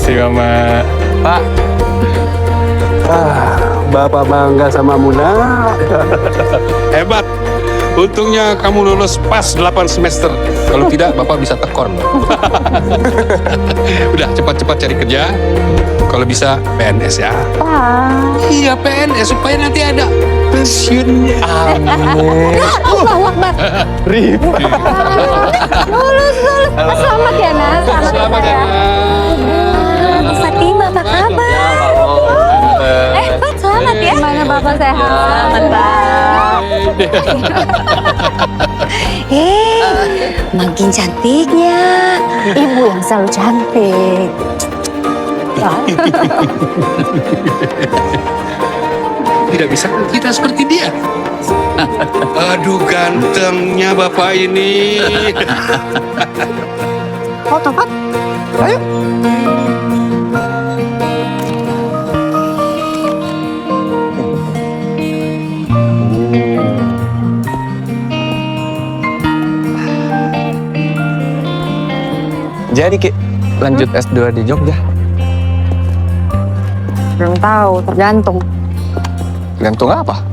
kasih Mama. Pak. Bapak bangga sama Muna. Hebat. Untungnya kamu lulus pas 8 semester. Kalau tidak, Bapak bisa tekor. Udah, cepat-cepat cari kerja. Kalau bisa, PNS ya. Iya, PNS. Supaya nanti ada pensiunnya. Amin. Allahu Akbar. Rifa. Lulus. Selamat ya, Nas. Selamat ya. Fatima, apa kabar? Pat, selamat ya. Gimana Bapak sehat? Selamat, Pak. Makin cantiknya. Ibu yang selalu cantik. Tidak bisa kita seperti dia. Aduh, gantengnya Bapak ini. Foto, Pat. Ayo. Jadi Ki, lanjut S2 di Jogja. Belum tahu, tergantung. Gantung apa?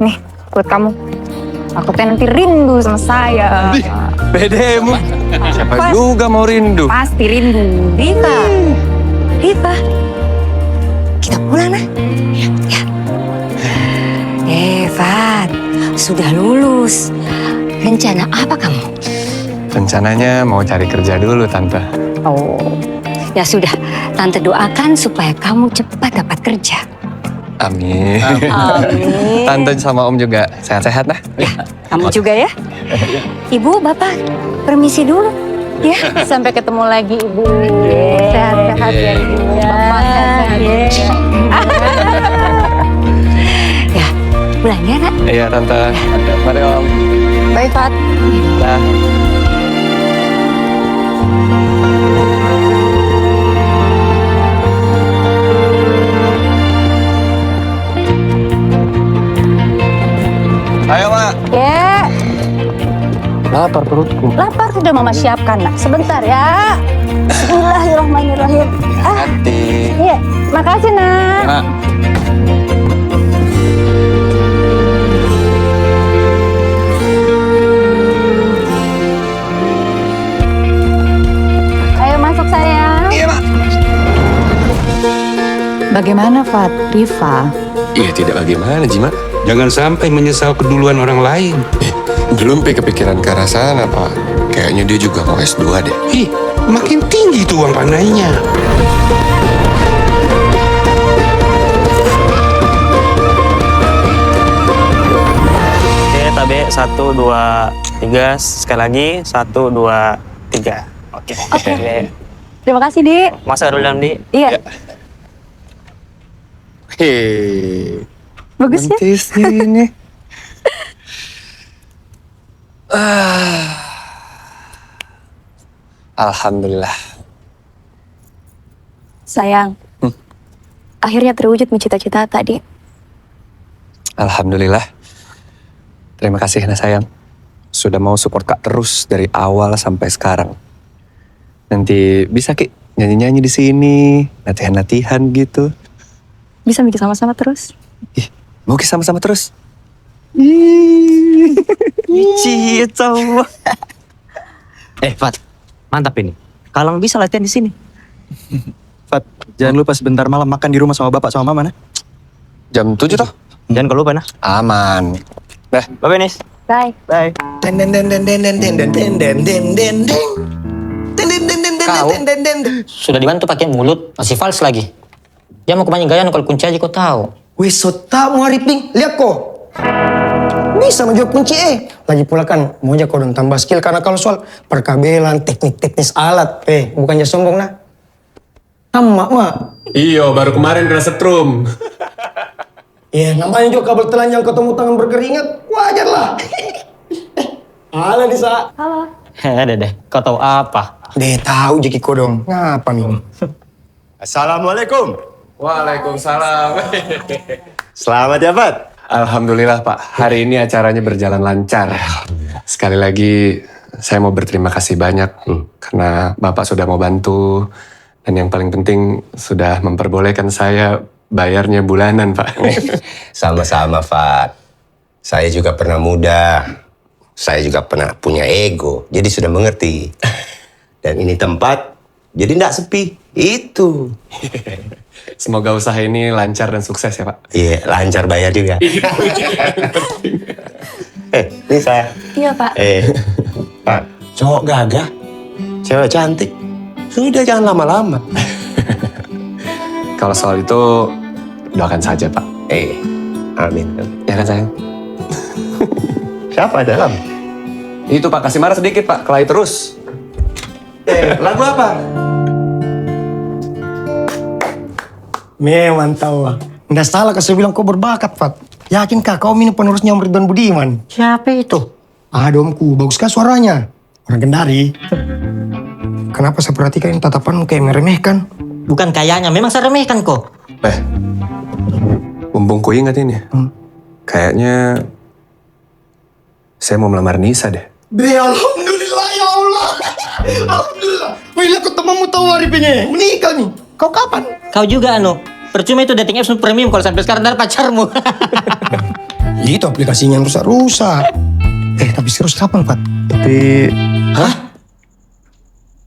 Nih, buat kamu. Aku teh nanti rindu sama saya. Bedemu. Siapa Pas. juga mau rindu? Pasti rindu. Riva. Kita pulang, nah. Ya. Fat. Sudah lulus. Rencana apa kamu? Rencananya mau cari kerja dulu, Tante. Oh. Ya sudah, Tante doakan supaya kamu cepat dapat kerja. Amin. Amin. Tante sama Om juga sehat-sehat nah. Ya, kamu juga ya. Ibu, Bapak, permisi dulu. Ya, sampai ketemu lagi Ibu. Sehat-sehat ya Ibu. Bapak sehat-sehat ya. Ya, pulang ya nak. Iya Tante. Mari Om. Bye Fat. Nah. Ayo Mak. Ya, Lapar perutku. lapar sudah Mama siapkan nak. Sebentar ya. Bismillahirrahmanirrahim. Hati. Iya, makasih nak. Mak. Ayo masuk sayang. Iya Mak. Bagaimana Fat? Riva? Iya, tidak bagaimana, Jima. Jangan sampai menyesal keduluan orang lain. Belum kepikiran ke arah sana, Pak. Kayaknya dia juga mau S2 deh. Ih, makin tinggi tuh uang pandainya. Oke, tabe 1, 2, 3. Sekali lagi 1, 2, 3. Oke. Terima kasih, Dik. Masa dulu dalam di. Iya, Hei. bagus ya. Mantis ini. Alhamdulillah. Sayang, akhirnya terwujud cita-cita tadi. Alhamdulillah. Terima kasih Nah sayang. Sudah mau support Kak terus dari awal sampai sekarang. Nanti bisa Ki nyanyi-nyanyi di sini, latihan-latihan gitu. Bisa bikin sama-sama terus. Ih, mau Ki sama-sama terus? Cicit sama. Fat. Mantap ini. Kalang bisa latihan di sini. Fat, jangan lupa sebentar malam makan di rumah sama bapak sama mama, nah. Jam 7 toh? Jangan lupa nah. Aman. Dah. Bye Nis. Bye. Bye. Kau sudah dibantu pakai mulut, masih fals lagi. Dia mau kemana gaya kalau kunci aja kau tahu. Wis so tahu Arifin, lihat kok. Bisa menjawab kunci Lagi pula kan maunya kau dong tambah skill karena kalau soal perkabelan, teknik-teknis alat. Bukannya sombong nah. Emak, Mak. Iyo, baru kemarin kena setrum. Ya, namanya juga kabel telanjang ketemu tangan berkeringat. Wajar lah. Halo, Nisa. Halo. Deh, kau tahu apa? Deh, tahu Jeki kau dong. Ngapa nih? Assalamualaikum. Waalaikumsalam. Selamat ya, Fat. Alhamdulillah Pak, hari ini acaranya berjalan lancar. Sekali lagi saya mau berterima kasih banyak karena Bapak sudah mau bantu dan yang paling penting sudah memperbolehkan saya bayarnya bulanan, Pak. Sama-sama, Fat. Saya juga pernah muda. Saya juga pernah punya ego. Jadi sudah mengerti. Dan ini tempat, jadi tidak sepi. Itu. Semoga usaha ini lancar dan sukses ya, Pak. Iya, lancar bayar juga. Ini saya. Iya, Pak. Pak, cowok gagah, cewek cantik. Sudah, jangan lama-lama. Kalau soal itu, doakan saja, Pak. Amin. Ya kan, sayang? Siapa dalam? Itu, Pak. Kasih marah sedikit, Pak. Kelahi terus. Lagu apa? Mantap. Nggak salah kasih bilang kau berbakat, Fat. Yakinkah kau ini penerusnya Om Ridwan Budiman? Siapa itu? Ada omku, bagus kan suaranya. Orang Kendari. Kenapa saya perhatikan tatapanmu kayak meremehkan? Bukan kayaknya, memang saya remehkan kok. Mumpung ku ingat ini. Kayaknya saya mau melamar Nisa deh. Alhamdulillah ya Allah. Alhamdulillah. Wih, aku temanmu tahu hari ini. Menikah nih. Kau kapan? Kau juga percuma itu dating apps premium kalau sampai sekarang dari pacarmu. Itu aplikasinya yang rusak-rusak. Tapi serius kapan, Pak? Tapi...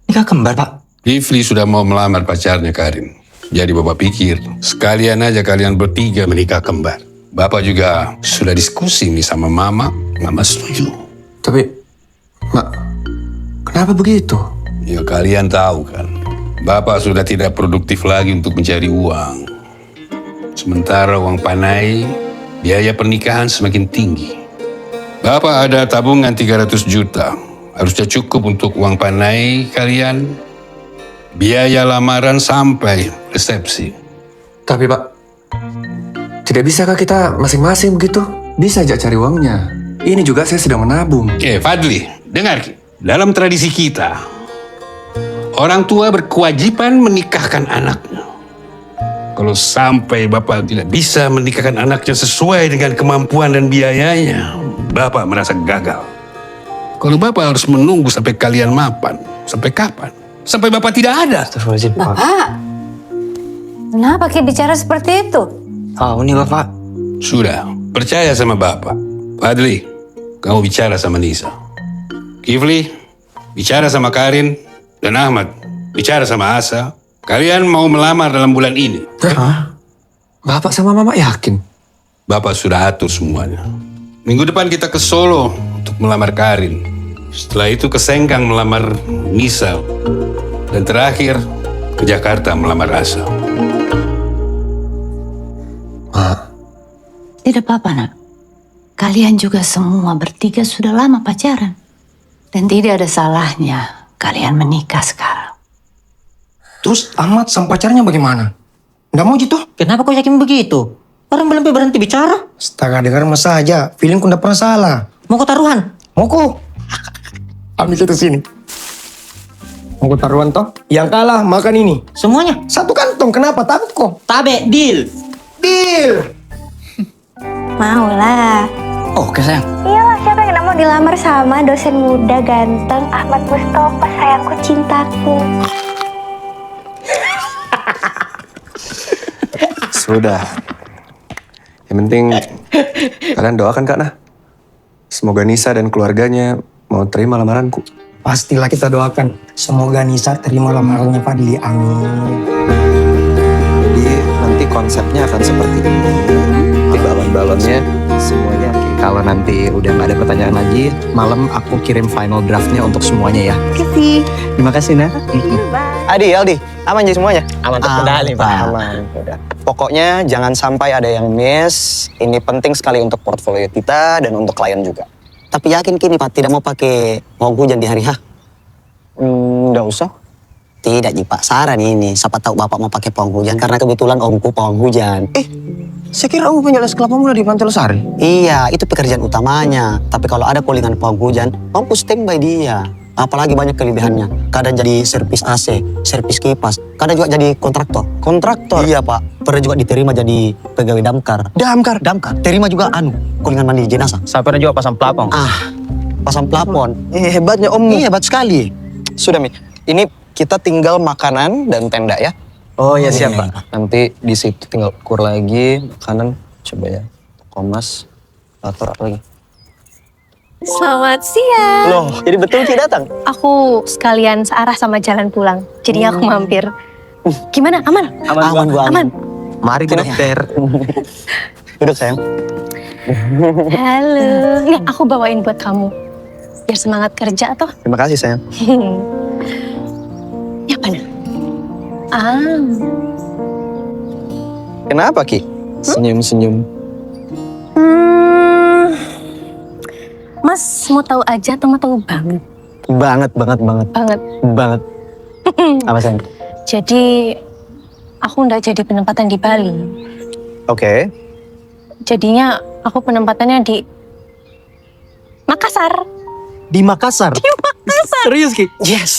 Nikah kembar, Pak? Kifli sudah mau melamar pacarnya Karin. Jadi Bapak pikir, sekalian aja kalian bertiga menikah kembar. Bapak juga sudah diskusi nih sama Mama. Mama setuju. Tapi... Mak, kenapa begitu? Ya kalian tahu kan, Bapak sudah tidak produktif lagi untuk mencari uang. Sementara uang panai, biaya pernikahan semakin tinggi. Bapak ada tabungan 300 juta. Harusnya cukup untuk uang panai kalian, biaya lamaran sampai resepsi. Tapi, Pak, tidak bisakah kita masing-masing begitu? Bisa aja cari uangnya. Ini juga saya sedang menabung. Fadli, dengar. Dalam tradisi kita, orang tua berkewajiban menikahkan anaknya. Kalau sampai Bapak tidak bisa menikahkan anaknya sesuai dengan kemampuan dan biayanya, Bapak merasa gagal. Kalau Bapak harus menunggu sampai kalian mapan, sampai kapan? Sampai Bapak tidak ada. Bapak, kenapa kayak bicara seperti itu? Tahu nih Bapak. Sudah, percaya sama Bapak. Fadli, kamu bicara sama Nisa. Kifli, bicara sama Karin. Dan Ahmad, bicara sama Asa. Kalian mau melamar dalam bulan ini. Bapak sama Mama yakin? Bapak sudah atur semuanya. Minggu depan kita ke Solo untuk melamar Karin. Setelah itu ke Sengkang melamar Nisa. Dan terakhir ke Jakarta melamar Asa. Tidak apa-apa, Nak. Kalian juga semua bertiga sudah lama pacaran. Dan tidak ada salahnya kalian menikah sekarang. Terus Ahmad sama pacarnya bagaimana? Nggak mau gitu? Kenapa kau yakin begitu? Orang belum berhenti bicara. Setengah dengar mas saja. Feelingku nggak pernah salah. Mau kau taruhan? Mau kok? Ambil itu sini. Mau kau taruhan toh? Yang kalah makan ini. Semuanya? Satu kantong. Kenapa? Takut kok. Tabe, deal. Deal. Mau lah. Oke sayang. Iyalah, siapa yang mau dilamar sama dosen muda ganteng Ahmad Mustafa, sayangku cintaku. Sudah. Yang penting kalian doakan Kak Nah. Semoga Nisa dan keluarganya mau terima lamaranku. Pastilah kita doakan. Semoga Nisa terima lamarannya Fadli. Amin. Jadi nanti konsepnya akan seperti ini. Di balon-balonnya semuanya. Kalau nanti udah nggak ada pertanyaan lagi, malam aku kirim final draftnya untuk semuanya ya. Kasih. Terima kasih Nah. Adi, Aldi, aman jadi semuanya? Aman terkendali, Pak. Aman. Udah. Pokoknya jangan sampai ada yang miss. Ini penting sekali untuk portfolio kita dan untuk klien juga. Tapi yakin kini Pak tidak mau pakai pawang hujan di hari H? Nggak usah. Tidak, Ji Pak. Saran ini. Siapa tahu Bapak mau pakai pawang hujan karena kebetulan omku pawang hujan. Saya kira kamu penjelas kelapa muda di Pantai Losari. Iya, itu pekerjaan utamanya. Tapi kalau ada callingan pawang hujan, omku standby dia. Apalagi banyak kelebihannya. Kadang jadi servis AC, servis kipas. Kadang juga jadi kontraktor. Kontraktor? Iya Pak. Pernah juga diterima jadi pegawai damkar. Damkar? Damkar. Terima juga callingan mandi jenazah. Saya pernah juga pasang pelapong. pasang plafon. Hebatnya Om. Iya, hebat sekali. Sudah, Mi. Ini kita tinggal makanan dan tenda ya. Oh ya siap Pak. Nanti di situ tinggal ukur lagi makanan. Coba ya. Komas, atur apa lagi? Selamat siang. Loh, jadi betul Ki datang? Aku sekalian searah sama jalan pulang. Jadinya aku mampir. Gimana? Aman? Aman, Bu. Aman. Mari Bu Dokter. Duduk sayang. Halo. Nih, aku bawain buat kamu. Biar semangat kerja toh. Terima kasih sayang. Ini apa nih? Kenapa Ki? Senyum-senyum. Mas mau tahu aja atau mau tahu banget? Banget. Banget. Apa sayang? Jadi aku nggak jadi penempatan di Bali. Oke. Jadinya aku penempatannya di Makassar. Di Makassar? Di Makassar. Serius Ki? Yes.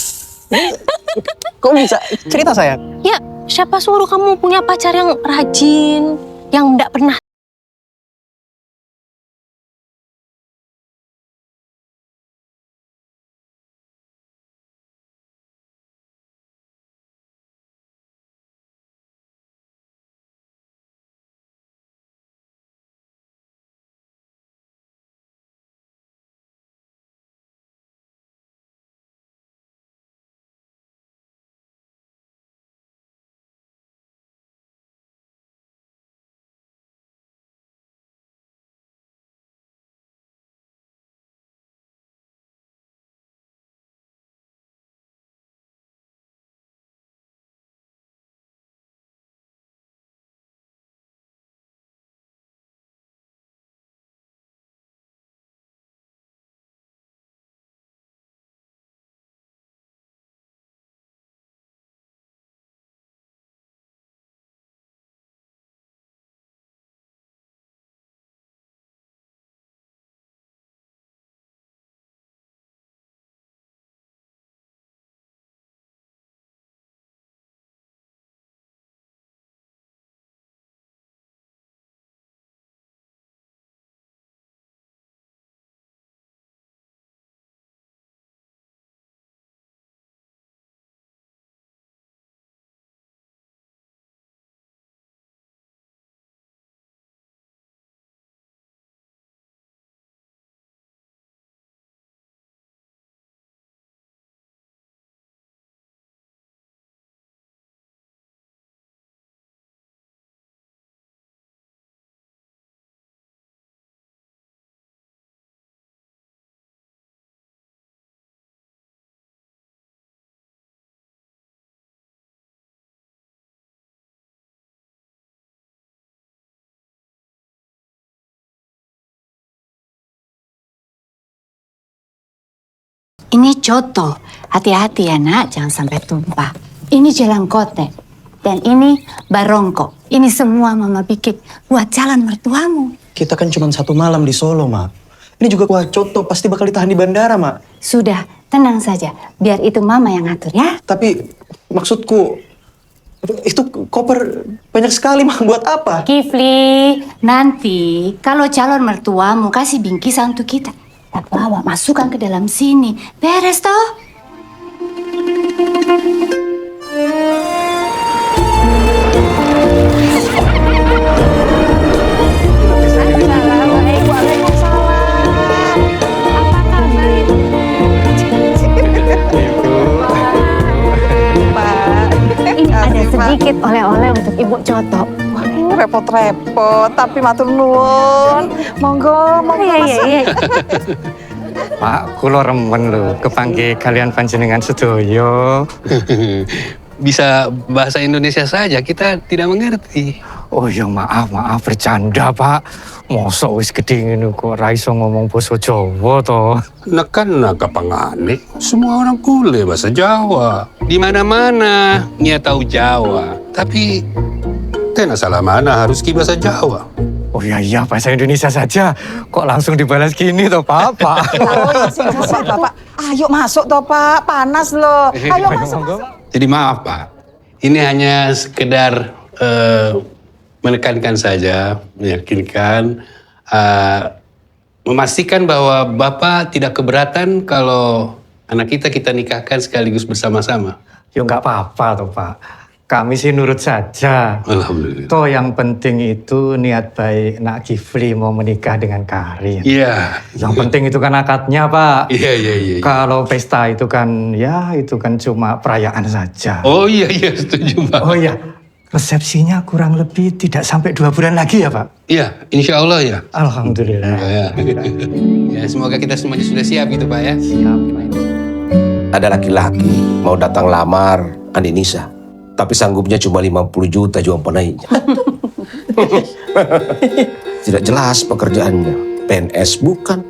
Kok bisa? Cerita sayang. Ya, siapa suruh kamu punya pacar yang rajin, yang nggak pernah. Ini coto, hati-hati ya nak, jangan sampai tumpah. Ini jelangkote, dan ini barongko. Ini semua mama bikin buat jalan mertuamu. Kita kan cuma 1 malam di Solo, Mak. Ini juga kuah coto, pasti bakal ditahan di bandara, Mak. Sudah, tenang saja. Biar itu mama yang ngatur ya. Tapi maksudku, itu koper banyak sekali, Mak. Buat apa? Kifli, nanti kalau calon mertuamu kasih bingkisan untuk kita, tak bawa, masukkan ke dalam sini. Beres toh? Ini ada sedikit oleh-oleh untuk Ibu Coto. Repot-repot, tapi matur nuwun. Monggo, Iya. Pak, kulo remen lho kepanggih kalian panjenengan sedoyo. Bisa bahasa Indonesia saja, kita tidak mengerti. Oh ya maaf bercanda Pak. Mosok wis gede ngono kok ra iso ngomong basa Jawa to. Nekan kapangane, semua orang kule bahasa Jawa. Di mana-mana dia tahu Jawa, tapi kena salah mana harus ki bahasa Jawa. Oh iya bahasa Indonesia saja. Kok langsung dibalas gini toh Pak? Oh ya singkat Bapak. Ayo masuk toh Pak, panas loh. Ayo masuk. Jadi maaf Pak, ini hanya sekedar menekankan saja, meyakinkan memastikan bahwa Bapak tidak keberatan kalau anak kita nikahkan sekaligus bersama-sama. Ya nggak apa-apa toh Pak. Kami sih nurut saja. Alhamdulillah. Toh yang penting itu niat baik Nak Kifli mau menikah dengan Karin. Iya. Yang penting itu kan akadnya Pak. Iya. Kalau pesta itu kan ya itu kan cuma perayaan saja. Oh iya setuju Pak. Oh iya, resepsinya kurang lebih tidak sampai 2 bulan lagi ya Pak? Iya, insya Allah ya. Alhamdulillah. Ya, semoga kita semuanya sudah siap gitu Pak ya. Siap. Ada laki-laki mau datang lamar Andi Nisa. Tapi sanggupnya cuma 50 juta jual penaiknya. Tidak jelas pekerjaannya. PNS bukan.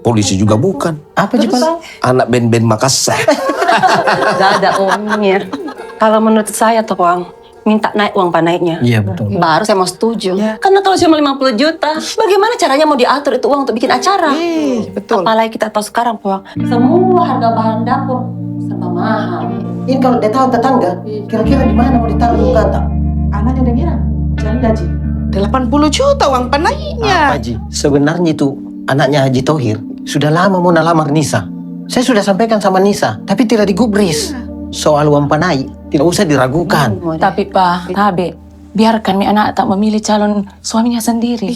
Polisi juga bukan. Apa Jepang? Anak band-band Makassar. Gak ada uangnya. Kalau menurut saya tuh Wang, minta naik uang panaiknya. Iya betul. Baru saya mau setuju. Karena kalau cuma 50 juta, bagaimana caranya mau diatur itu uang untuk bikin acara? Betul. Apalagi kita tahu sekarang Wang, semua harga bahan dapur serba mahal. Ini kalau dia tahu tetangga, kira-kira di mana mau ditaruh muka tak? Anaknya udah ngira, jangan gaji. 80 juta uang panaiknya. Apa Ji? Sebenarnya itu anaknya Haji Tohir sudah lama mau nalamar Nisa. Saya sudah sampaikan sama Nisa, tapi tidak digubris. Soal uang panai tidak usah diragukan. Tapi Pak, Tabe, biarkan mi anak tak memilih calon suaminya sendiri.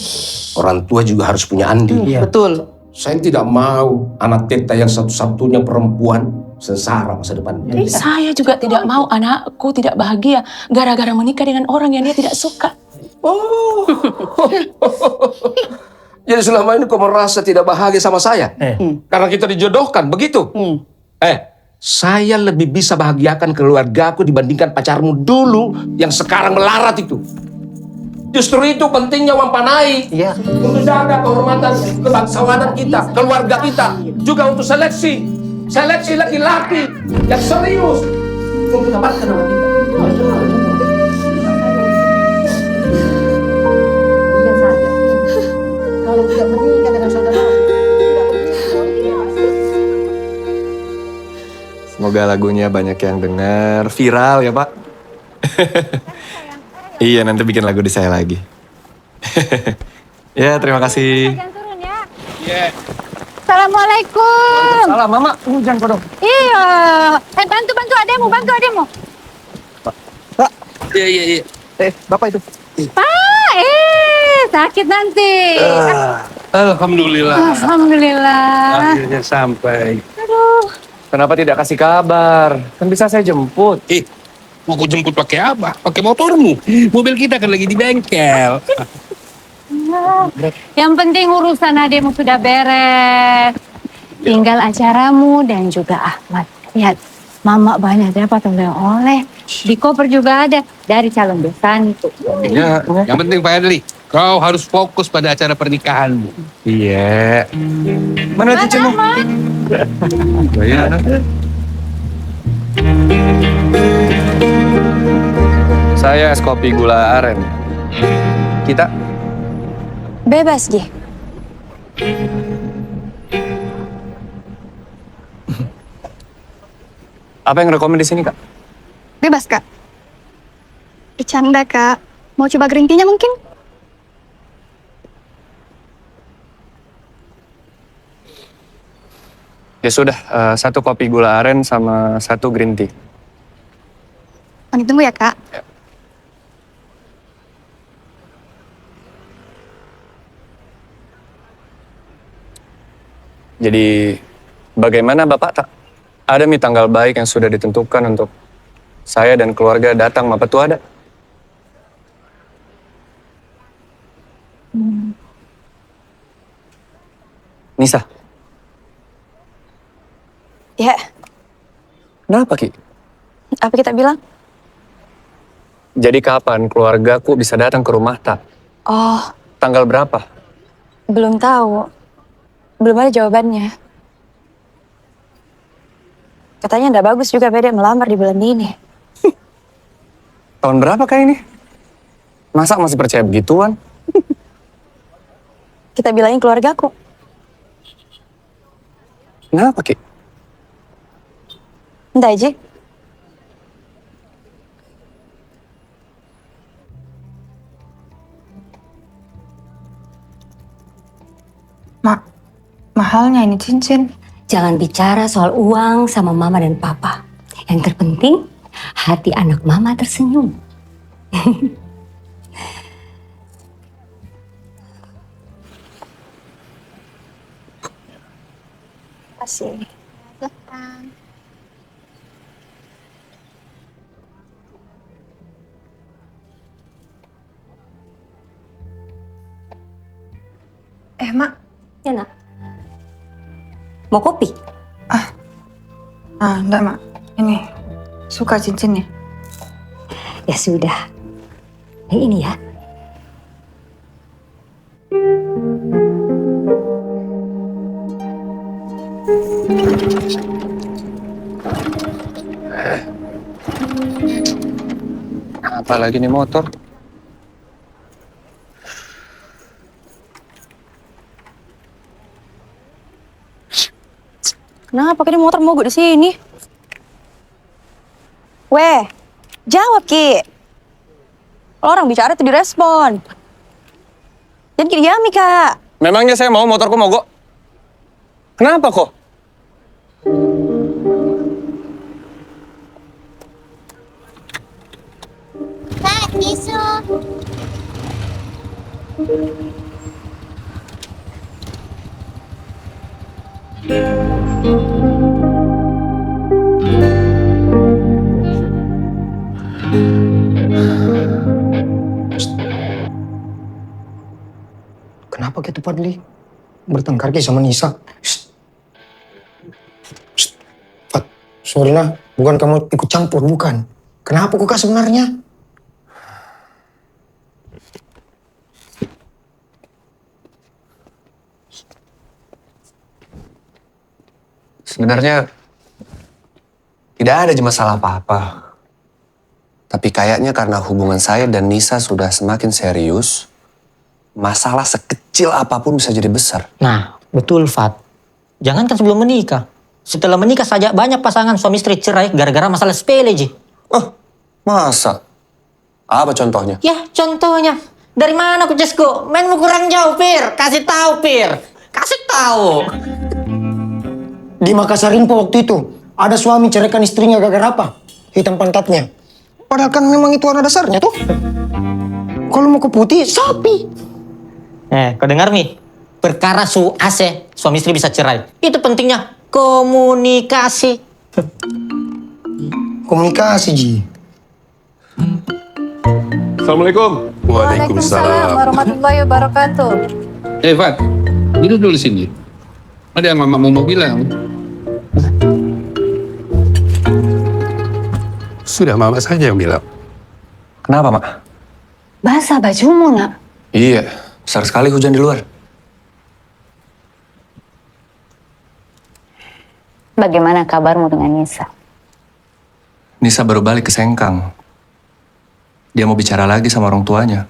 Orang tua juga harus punya andil. Betul. Saya tidak mau anak Teta yang satu-satunya perempuan sengsara masa depannya. Saya juga tidak mau anakku tidak bahagia gara-gara menikah dengan orang yang dia tidak suka. Oh. Jadi selama ini kau merasa tidak bahagia sama saya? Karena kita dijodohkan, begitu? Saya lebih bisa bahagiakan keluargaku dibandingkan pacarmu dulu yang sekarang melarat itu. Justru itu pentingnya uang panai. Iya. Untuk jaga kehormatan kebangsawanan kita, keluarga kita. Juga untuk seleksi laki-laki yang serius untuk mendapatkan nama kita. Iya saja. Kalau tidak menikah dengan saudara, Semoga lagunya banyak yang dengar, viral ya Pak. Iya, nanti bikin lagu di saya lagi. Ya, terima kasih. Iya. Assalamualaikum. Salam Mama, jangan kodok. Iya. Bantu ademu. Iya. Bapak itu. Pak, sakit nanti. Alhamdulillah. Alhamdulillah. Akhirnya sampai. Aduh. Kenapa tidak kasih kabar? Kan bisa saya jemput. Mau ku jemput pakai apa? Pakai motormu. Mobil kita kan lagi di bengkel. Yang penting urusan ademu sudah beres. Tinggal acaramu dan juga Ahmad. Lihat, Mama banyak dapat oleh-oleh. Di koper juga ada dari calon besan itu. Ya, yang penting Pak Adli, kau harus fokus pada acara pernikahanmu. Iya. Mana cucumu? Saya es kopi gula aren. Kita Bebas, Ji. apa yang rekomen di sini, Kak? Bebas, Kak. Bercanda, Kak. Mau coba green tea-nya mungkin? Ya sudah, 1 kopi gula aren sama 1 green tea. Kami tunggu ya, Kak. Jadi bagaimana Bapak tak ada tanggal baik yang sudah ditentukan untuk saya dan keluarga datang Mapetu ada? Nisa, Ya, kenapa Ki? apa kita bilang? Jadi kapan keluargaku bisa datang ke rumah tak? Oh, Tanggal berapa? belum tahu. Belum ada jawabannya. Katanya nggak bagus juga Bede melamar di bulan ini. Tahun berapa Kak ini? Masa masih percaya begituan? Kita bilangin keluargaku. Kenapa Ki? Entah aja. Mak, Mahalnya ini cincin. Jangan bicara soal uang sama mama dan papa. Yang terpenting, hati anak mama tersenyum. Kasih. Mak. Ya, Nak. Mau kopi? Enggak, Mak. Ini, suka cincinnya. Ya sudah. Ini ya. Apa lagi nih motor? Kenapa ini motor mogok di sini? Weh, jawab Ki. Kalau orang bicara tuh direspon. Jangan Ki diami Kak. Memangnya saya mau motorku mogok? Kenapa kok? Kak, tisu. Kenapa gitu Padli? Bertengkar Ki sama Nisa? Fat, sorry nah, bukan kamu ikut campur, bukan. Kenapa kok Kak sebenarnya? Sebenarnya tidak ada masalah apa-apa. Tapi kayaknya karena hubungan saya dan Nisa sudah semakin serius, masalah sekecil apapun bisa jadi besar. Nah, betul Fat. Jangankan sebelum menikah. Setelah menikah saja banyak pasangan suami istri cerai gara-gara masalah sepele, Ji. Oh, masa? Apa contohnya? Ya, contohnya. Dari mana aku Cesko? Mainmu kurang jauh, Pir. Kasih tahu, Pir. Kasih tahu. Di Makassar Info waktu itu, ada suami ceraikan istrinya gara-gara apa? Hitam pantatnya. Padahal kan memang itu warna dasarnya tuh. Kalau mau ke putih, sapi. Kau dengar Mi? Perkara su AC, suami istri bisa cerai. Itu pentingnya komunikasi. Komunikasi, Ji. Assalamualaikum. Waalaikumsalam warahmatullahi wabarakatuh. Fat, duduk dulu sini. Ada yang mamamu mau bilang. Sudah mama saja yang bilang. Kenapa, Mak? Basah bajumu, Nak. Iya, besar sekali hujan di luar. Bagaimana kabarmu dengan Nisa? Nisa baru balik ke Sengkang. Dia mau bicara lagi sama orang tuanya.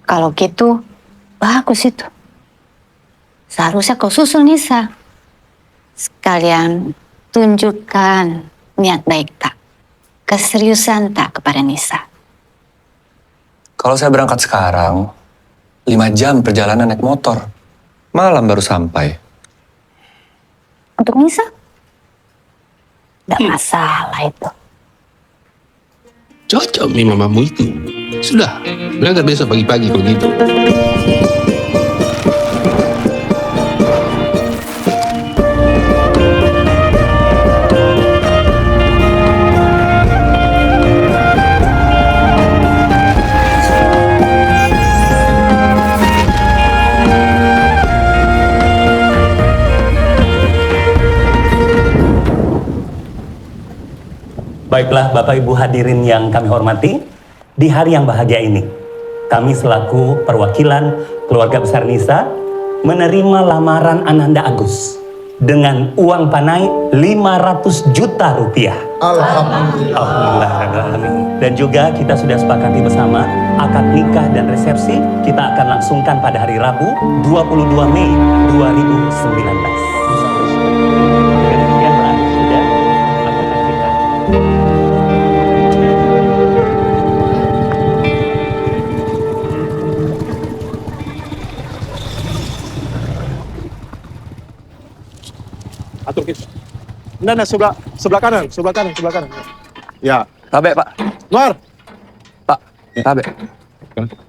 Kalau gitu, bagus itu. Seharusnya kau susul Nisa. Sekalian tunjukkan niat baik tak, keseriusan tak kepada Nisa. Kalau saya berangkat sekarang, 5 jam perjalanan naik motor. Malam baru sampai. Untuk Nisa? Tidak masalah itu. Cocok nih mamamu itu. Sudah, berangkat besok pagi-pagi kalau gitu. Baiklah Bapak Ibu hadirin yang kami hormati, di hari yang bahagia ini, kami selaku perwakilan keluarga besar Nisa menerima lamaran Ananda Agus dengan uang panai 500 juta rupiah. Alhamdulillah. Alhamdulillah. Dan juga kita sudah sepakati bersama akad nikah dan resepsi kita akan langsungkan pada hari Rabu 22 Mei 2019. Nah, sebelah kanan. Ya. Tabe, Pak. Luar. Pak, Tabe.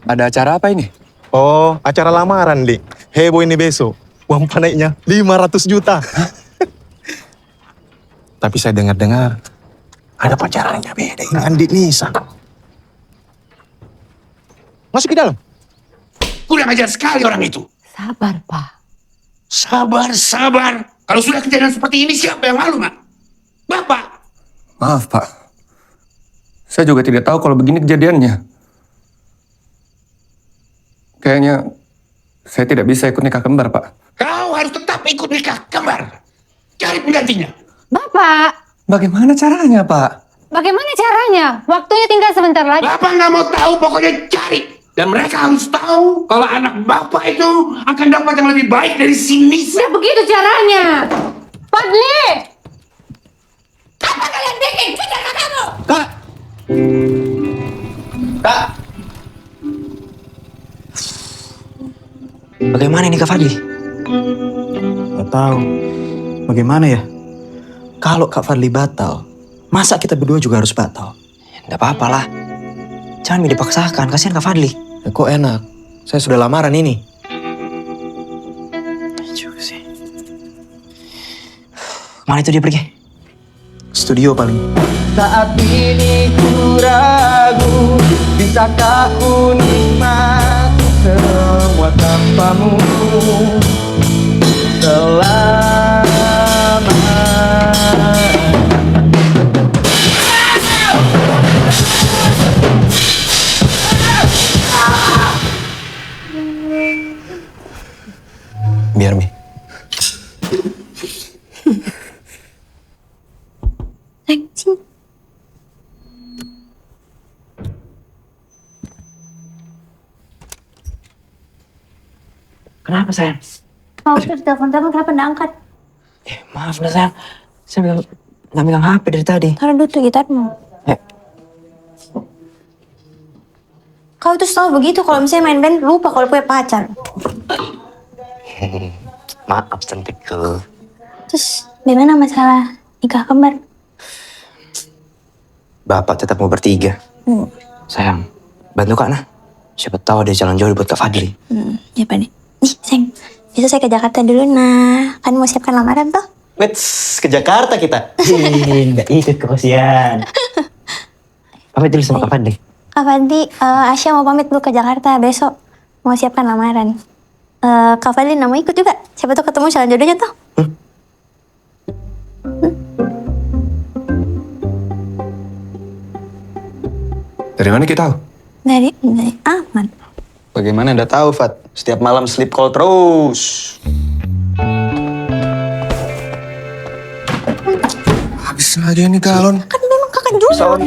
Ada acara apa ini? Oh, acara lamaran, Dik. Heboh ini besok. Uang panainya 500 juta. Tapi saya dengar-dengar ada pacarannya beda ini Andi Nisa. Masuk ke dalam. Kurang ajar sekali orang itu. Sabar, Pak. Sabar. Kalau sudah kejadian seperti ini, siapa yang malu, Mak? Bapak. Maaf, Pak. Saya juga tidak tahu kalau begini kejadiannya. Kayaknya saya tidak bisa ikut nikah kembar, Pak. Kau harus tetap ikut nikah kembar. Cari penggantinya. Bapak, Bagaimana caranya, Pak? bagaimana caranya? Waktunya tinggal sebentar lagi. Bapak nggak mau tahu, pokoknya cari. Dan mereka harus tahu kalau anak Bapak itu akan dapat yang lebih baik dari si Nisa. Ya begitu caranya. Fadli! Apa kalian bikin? Kejar kamu! Kak! Bagaimana ini Kak Fadli? Gak tahu. Bagaimana ya? Kalau Kak Fadli batal, masa kita berdua juga harus batal? Nggak apa-apa lah. Jangan dipaksakan, kasihan Kak Fadli. Ya, kok enak? Saya sudah lamaran ini. Juga sih. Mana itu dia pergi? Studio paling. Saat ini ku ragu, bisakah ku nikmati semua tanpamu Biar Mi. Kenapa sayang? Mau terus telepon-telepon kenapa nggak angkat? Maaf lah sayang. Saya nggak megang HP dari tadi. Taruh dulu tuh gitarmu. Kau tuh selalu begitu kalau misalnya main band lupa kalau punya pacar. Maaf cantikku. Terus gimana masalah nikah kembar? Bapak tetap mau bertiga. Sayang, bantu Kak nah. Siapa tahu ada jalan jodoh buat Kak Fadli. Ya Pak nih. Nih sayang, besok saya ke Jakarta dulu nah. Kan mau siapkan lamaran tuh. Wets, ke Jakarta kita. Nggak ikut kekosian. Pamit dulu sama Kak Fadli. Kak Fadli, Asya mau pamit dulu ke Jakarta besok. Mau siapkan lamaran. Kak Fadli nggak mau ikut juga. Siapa tahu ketemu jalan jodohnya tuh. Dari mana kita tahu? Dari Ahmad. Bagaimana Anda tahu, Fat? Setiap malam sleep call terus. Habis aja nih galon. Kan memang kakak juga.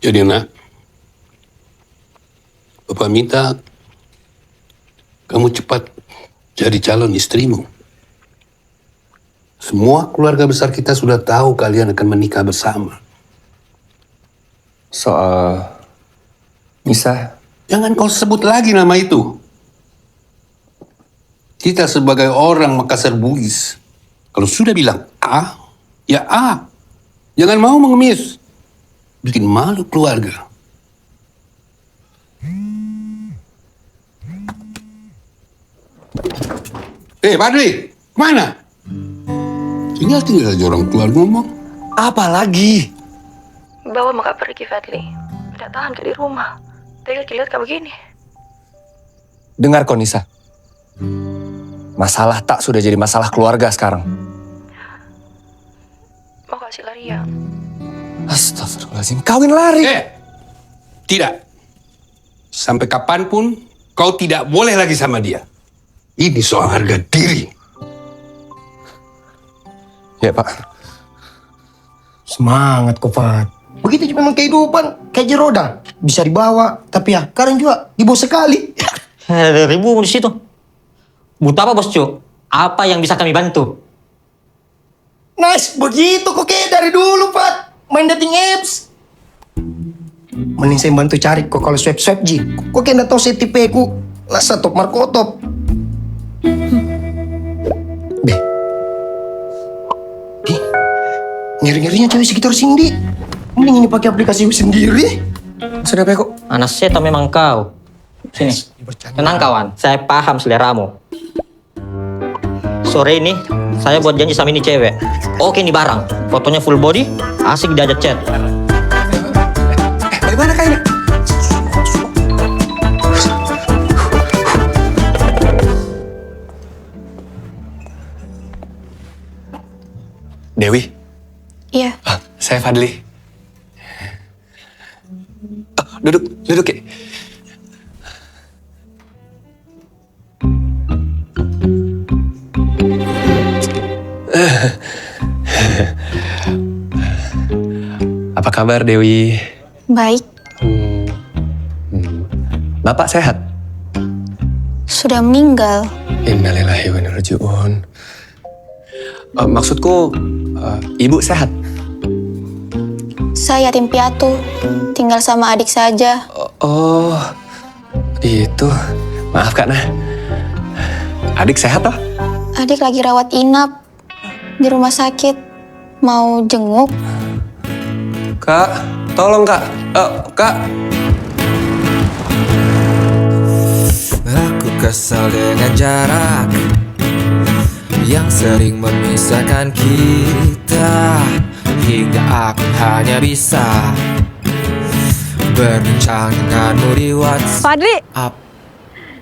Jadi nak, Bapak minta kamu cepat jadi calon istrimu. Semua keluarga besar kita sudah tahu kalian akan menikah bersama. Soal Nisa? Jangan kau sebut lagi nama itu. Kita sebagai orang Makassar Bugis, kalau sudah bilang A, ya A. Jangan mau mengemis. Bikin malu keluarga. Fadli, kemana? Tinggal aja orang keluar ngomong. Apa lagi? Bawa maka pergi Fadli. Tidak tahan ke di rumah. Tega lihat kayak begini. Dengar kok Nisa. Masalah tak sudah jadi masalah keluarga sekarang. Mau kasih larian. Astagfirullahaladzim, kawin lari. Tidak. Sampai kapanpun kau tidak boleh lagi sama dia. Ini soal harga diri. Ya Pak. Semangat kok Fat. Begitu memang kehidupan kayak jeroda. Bisa dibawa, tapi ya kadang juga dibawa sekali. Ada ribu di situ. Butuh apa bos Cuk? Apa yang bisa kami bantu? Nice, begitu kok kayak dari dulu, Pat. Main dating apps. Mending saya bantu cari kok kalau swipe Ji. Kok kayak nggak tahu saya tipe ku. Lasa top markotop. Be. Ngeri-ngerinya cewek sekitar sini. Mending ini pakai aplikasi sendiri. Sudah kok. Anak setan memang kau. Sini. Tenang kawan, saya paham seleramu. Sore ini saya buat janji sama ini cewek. Oke nih barang, fotonya full body, asik diajak chat. Bagaimana kayaknya? Dewi, Iya. saya Fadli. Duduk ya. Apa kabar Dewi? Baik. Bapak sehat? Sudah meninggal. Innalillahi wa inna ilaihi raji'un. Maksudku, ibu sehat? Saya yatim piatu. Tinggal sama adik saja. Oh, itu. Maaf Kak Nah. Adik sehat toh? Adik lagi rawat inap di rumah sakit. Mau jenguk? Kak, tolong Kak. Kak. Aku kesal dengan jarak yang sering memisahkan kita, hingga aku hanya bisa berbincang denganmu di WhatsApp. Fadli.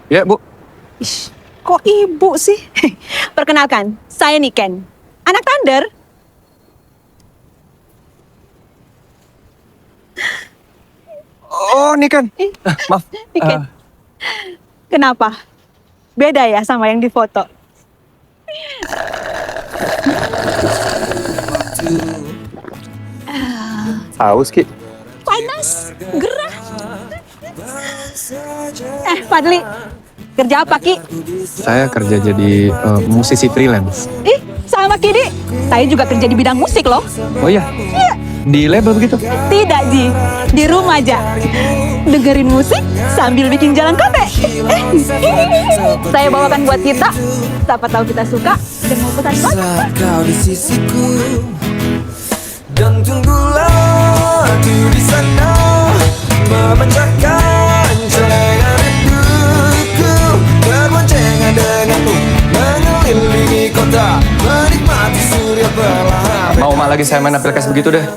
Ya, Bu. Ish, kok ibu sih? Perkenalkan, saya Niken. Anak Thunder. Oh, Niken. Maaf. Niken. Kenapa? Beda ya sama yang di foto? Haus, Ki. Panas, gerah. Fadli, kerja apa Ki? Saya kerja jadi musisi freelance. Ih, sama Kidi. Saya juga kerja di bidang musik loh. Oh iya? Iya. Di label begitu? Tidak Ji, di rumah aja. Dengerin musik sambil bikin jalan kote. Saya bawakan buat kita. Siapa tahu kita suka dan mau pesan kote. Saat kau di sisiku dan tunggulah di sana memecahkan celengan rinduku, berboncengan denganmu mengelilingi kota, menikmati surya perlahan. Mau mak lagi saya main aplikasi begitu deh.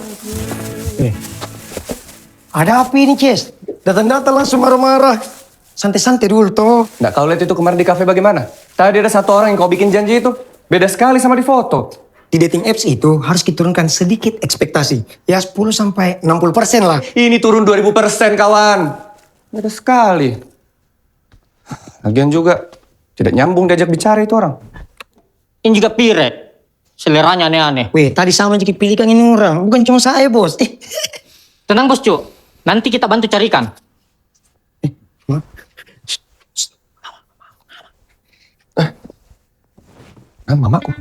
Ada apa ini, Ces? Datang-datang langsung marah-marah. Santai-santai dulu, toh. Nggak kau lihat itu kemarin di kafe bagaimana? Tadi ada satu orang yang kau bikin janji itu. Beda sekali sama di foto. Di dating apps itu harus diturunkan sedikit ekspektasi. Ya 10-60% lah. Ini turun 2000% kawan. Beda sekali. Lagian juga tidak nyambung diajak bicara itu orang. Ini juga Pire. Seleranya aneh-aneh. Weh, tadi sama jadi pilihkan ini orang. Bukan cuma saya, Bos. Tenang Bos Cu. Nanti kita bantu carikan. Mamaku.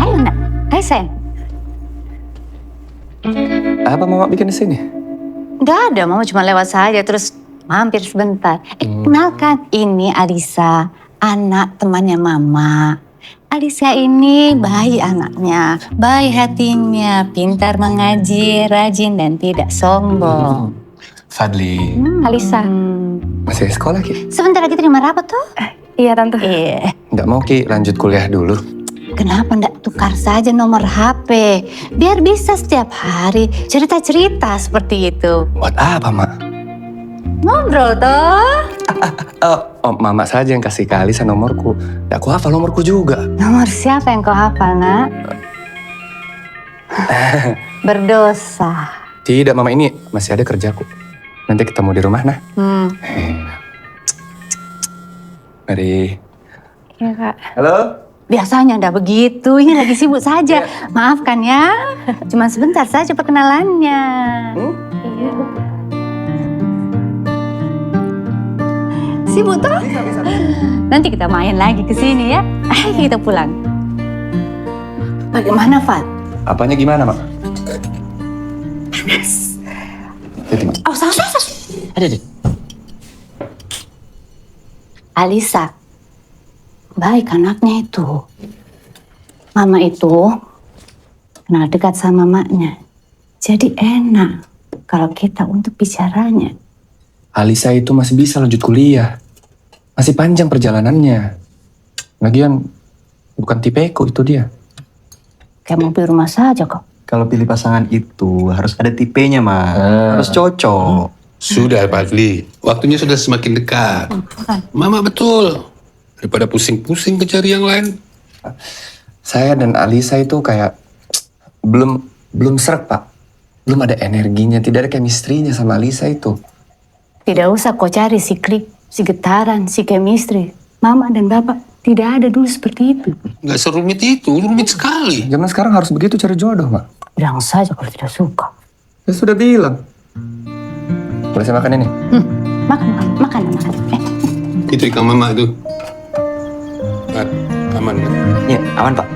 Ayo nak, ayo sayang. Apa mama bikin di sini? Nggak ada, mama cuma lewat saja terus mampir sebentar. Kenalkan, ini Alisa, anak temannya mama. Alisa ini baik anaknya, baik hatinya, pintar mengaji, rajin dan tidak sombong. Fadli. Alisa. Masih sekolah Ki? Sebentar lagi terima rapat tuh. Iya tante. Iya. Nggak mau Ki lanjut kuliah dulu. Kenapa nggak tukar saja nomor HP? Biar bisa setiap hari cerita-cerita seperti itu. Buat apa mak? Ngobrol toh. Oh, mama saja yang kasih ke Alisa nomorku. Nggak aku hafal nomorku juga. Nomor siapa yang kau hafal nak? Berdosa. Tidak mama, ini masih ada kerjaku. Nanti ketemu di rumah nah. Mari. Iya kak. Halo? Biasanya ndak begitu, ini lagi sibuk saja. Maafkan ya, cuma sebentar saja perkenalannya. Iya. sibuk toh? Nanti kita main lagi ke sini ya. Ayo kita pulang. Bagaimana, Fat? Apanya gimana, Mak? Panas. Jadi, Mak. Awas. Ada. Alisa, baik anaknya itu. Mama itu kenal dekat sama maknya. Jadi enak kalau kita untuk bicaranya. Alisa itu masih bisa lanjut kuliah. Masih panjang perjalanannya. Lagian, bukan tipeku itu dia. Kayak mobil rumah saja kok. Kalau pilih pasangan itu harus ada tipenya, Mas. Harus cocok. Sudah, Fadli. Waktunya sudah semakin dekat. Mama betul. Daripada pusing-pusing mencari yang lain. Saya dan Alisa itu kayak belum srek, Pak. Belum ada energinya, tidak ada chemistry-nya sama Alisa itu. Tidak usah kau cari si klik, si getaran, si chemistry. Mama dan Bapak tidak ada dulu seperti itu. Nggak serumit itu, rumit sekali. Zaman sekarang harus begitu cari jodoh, Mak. Bilang saja kalau tidak suka. Ya sudah bilang. Boleh saya makan ini? Makan. Itu ikan mama itu. Aman kan? Ya, aman Pak.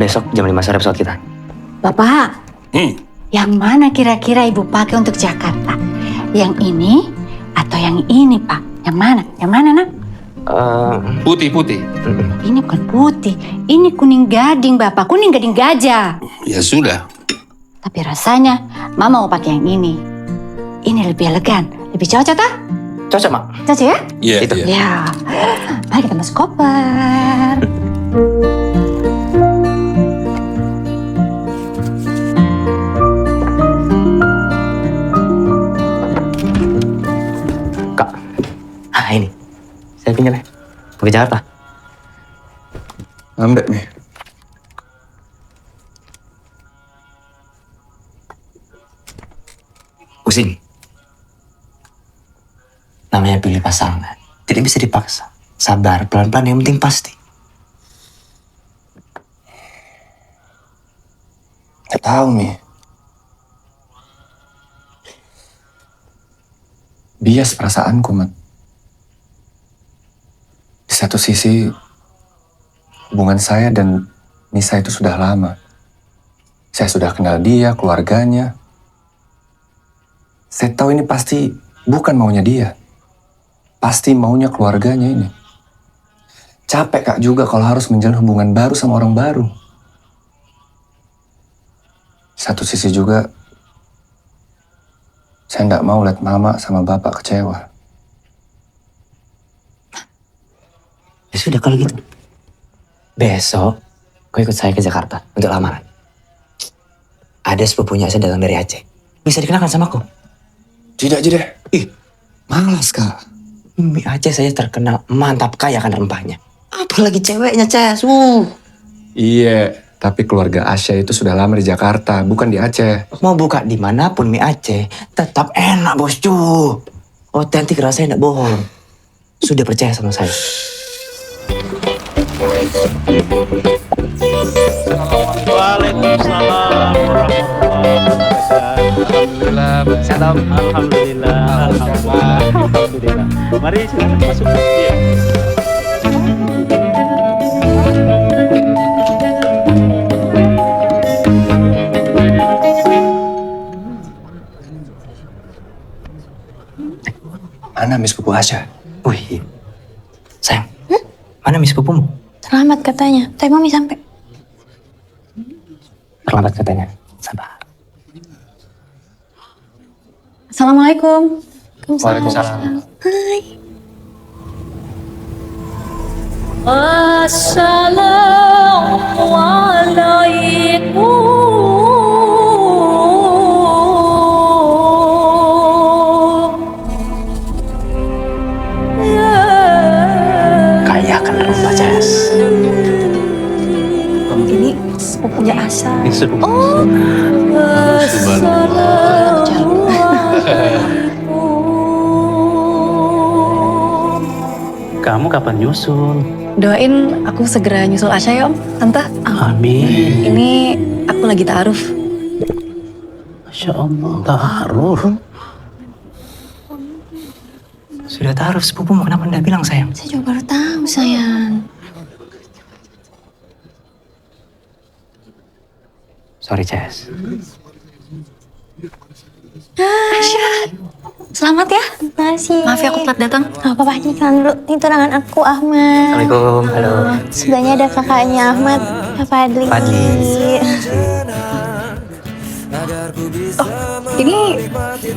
Besok jam 5 sore pesawat kita. Bapak, yang mana kira-kira Ibu pakai untuk Jakarta? Yang ini atau yang ini, Pak? Yang mana? Yang mana, Nak? Putih. Ini bukan putih, ini kuning gading, Bapak. Kuning gading gajah. Ya sudah. Tapi rasanya Mama mau pakai yang ini. Ini lebih elegan, lebih cocok, tak? Cocok, Mak. Cocok ya? Iya. Ya. Mari kita masuk koper. Kak, ini. Saya pinjam ya. Mau ke Jakarta. Ambil nih. Pusing. Namanya pilih pasangan. Tidak bisa dipaksa. Sabar, pelan-pelan, yang penting pasti. Gak tahu nih. Bias perasaanku, Mat. Di satu sisi, hubungan saya dan Nisa itu sudah lama. Saya sudah kenal dia, keluarganya. Saya tahu ini pasti bukan maunya dia. Pasti maunya keluarganya ini. Capek Kak juga kalau harus menjalin hubungan baru sama orang baru. Satu sisi juga, saya nggak mau lihat Mama sama Bapak kecewa. Ya sudah kalau gitu. Besok, kau ikut saya ke Jakarta untuk lamaran. Ada sepupunya saya datang dari Aceh. Bisa dikenalkan sama aku? Tidak. Malas Kak. Mie Aceh saya terkenal mantap kaya kan rempahnya. Apalagi ceweknya, Ces. Iya, tapi keluarga Asya itu sudah lama di Jakarta, bukan di Aceh. Mau buka dimanapun mie Aceh, tetap enak, bosku. Otentik rasanya, enggak bohong. Sudah percaya sama saya. Waalaikumsalam warahmatullahi wabarakatuh. Alhamdulillah. Mari silakan masuk. Iya. Mana Miss Pupu Asya? Wih, sayang, mana Miss Pupumu? Terlambat katanya, tapi Mami sampai. Terlambat katanya, sabar. Assalamualaikum. Waalaikumsalam. Hai. Kaya kan rumah Ces. Ini sepupunya Asa. Oh. Kamu kapan nyusul? Doain aku segera nyusul Asya ya Om, Tante. Amin. Ini aku lagi ta'aruf. Masya Allah, ta'aruf. Sudah taruh sepupumu, kenapa nggak bilang sayang? Saya juga baru tahu sayang. Sorry, Ces. Selamat ya. Makasih. Maaf ya aku telat datang. Gak apa-apa, ini kan dulu. Ini tunangan aku, Ahmad. Assalamualaikum, halo. Sebelahnya ada kakaknya Ahmad, Kak Fadli. Oh, ini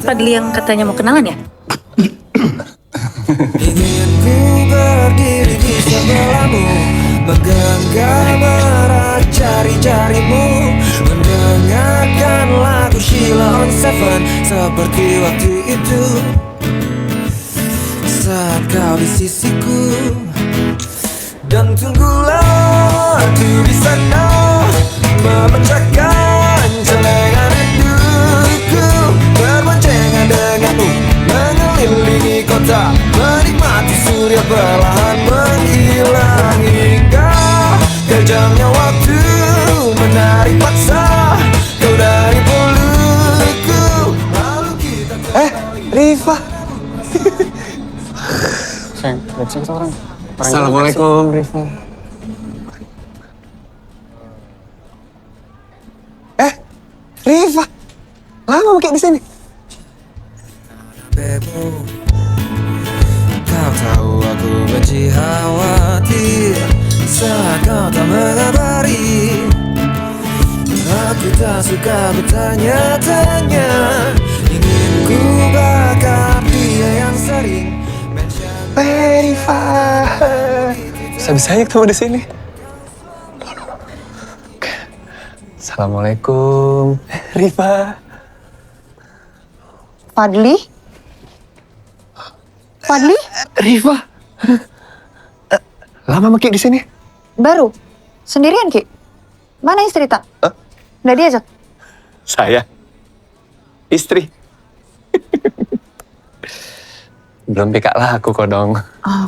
Fadli yang katanya mau kenalan ya? Ingin ku berdiri di sebelahmu, menggenggam erat jari-jarimu, mendengarkan lagu Sheila on Seven seperti waktu itu. Saat kau di sisiku, dan tunggulah aku di sana memecahkan celengan rinduku, berboncengan denganmu, mengelilingi kota, menikmati surya perlahan menghilang hingga kejamnya waktu menarik paksa kau dari pelukku. Lalu kita Rifa. Sayang, lihat sini orang. Assalamualaikum, Rifa. Rifa, lama kayak di sini. Kau tahu aku benci khawatir saat kau tak mengabari. Aku tak suka bertanya-tanya, ingin ku bakar dia yang sering Rifa, bisa-bisanya ketemu di sini. Assalamualaikum, Rifa. Fadli? Fadli? Rifa. Lama Ki di sini? Baru? Sendirian Ki? Mana istri tak? Nggak diajak? Saya. Istri. Belum pika lah aku kodong. Oh.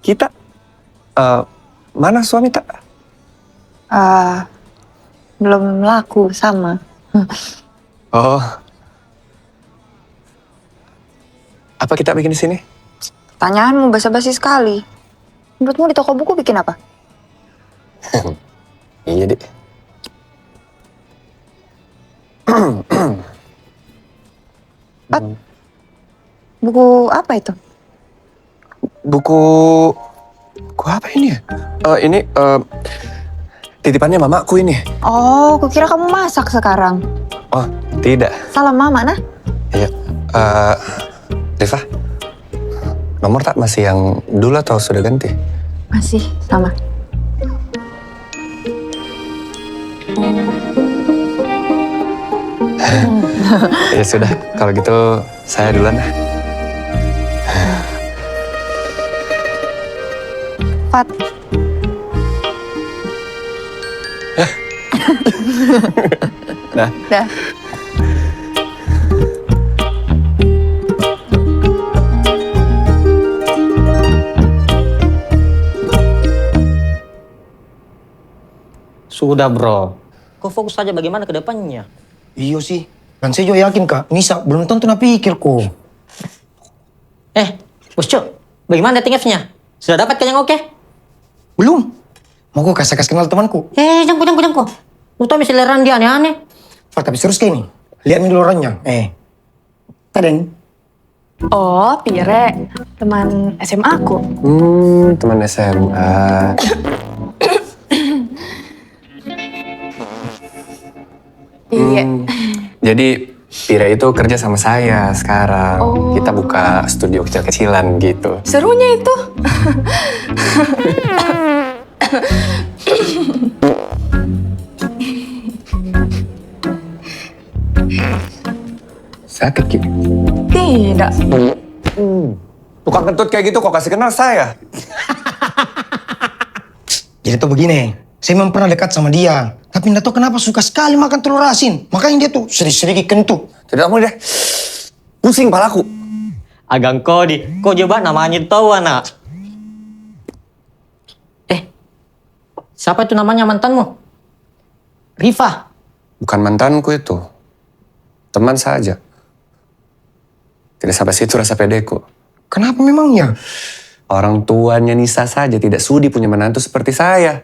Kita, mana suami tak? Belum laku sama. Oh. Apa kita bikin di sini? Pertanyaanmu basa-basi sekali. Menurutmu di toko buku bikin apa? Iya, Dik. Buku apa itu? Buku apa ini ya? Ini titipannya mamaku ini. Oh, kukira kamu masak sekarang. Oh, tidak. Salam mama, nah. Iya. Rifa, nomor tak masih yang dulu atau sudah ganti? Masih sama. Ya sudah, kalau gitu saya duluan lah. Fat. Nah. Dah. Sudah bro, kau fokus saja bagaimana ke depannya. Iya sih, dan saya juga yakin kak, Nisa belum tentu napikir kok. Bos Cok, bagaimana dating apps-nya? Sudah dapat yang oke? Belum. Mau kok kasih kenal temanku. Jangko. Lu tau misaleran dia aneh-aneh. Fat, tapi serius kayak ini. Lihat nih dulu orangnya. Tadeng. Oh, Pire, teman SMA aku. Teman SMA. Iya. Jadi Pira itu kerja sama saya sekarang. Oh. Kita buka studio kecil-kecilan gitu. Serunya itu. Sakit gitu. Tidak. Tukang kentut kayak gitu kok kasih kenal saya. Jadi tuh begini, saya memang pernah dekat sama dia. Tapi nggak tahu kenapa suka sekali makan telur asin. Makanya dia tuh sedikit kentut. Tidak mau deh. Pusing palaku. Agang kodi, kau coba namanya tahu anak. Siapa itu namanya mantanmu? Rifa. Bukan mantanku itu. Teman saja. Tidak sampai situ rasa pedeku. Kenapa memangnya? Orang tuanya Nisa saja tidak sudi punya menantu seperti saya.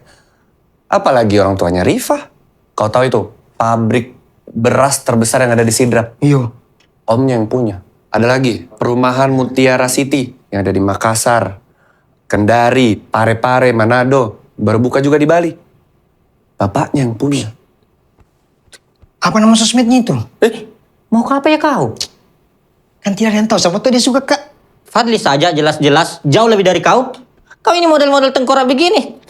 Apalagi orang tuanya Rifah. Kau tahu itu, pabrik beras terbesar yang ada di Sidrap. Iya. Omnya yang punya. Ada lagi, perumahan Mutiara City yang ada di Makassar, Kendari, Parepare, Manado. Baru buka juga di Bali. Bapaknya yang punya. Apa nama sosmednya itu? Mau ke apa ya kau? Kan tidak ada yang tahu, siapa tuh dia suka Kak. Fadli saja jelas-jelas jauh lebih dari kau. Kau ini model-model tengkorak begini.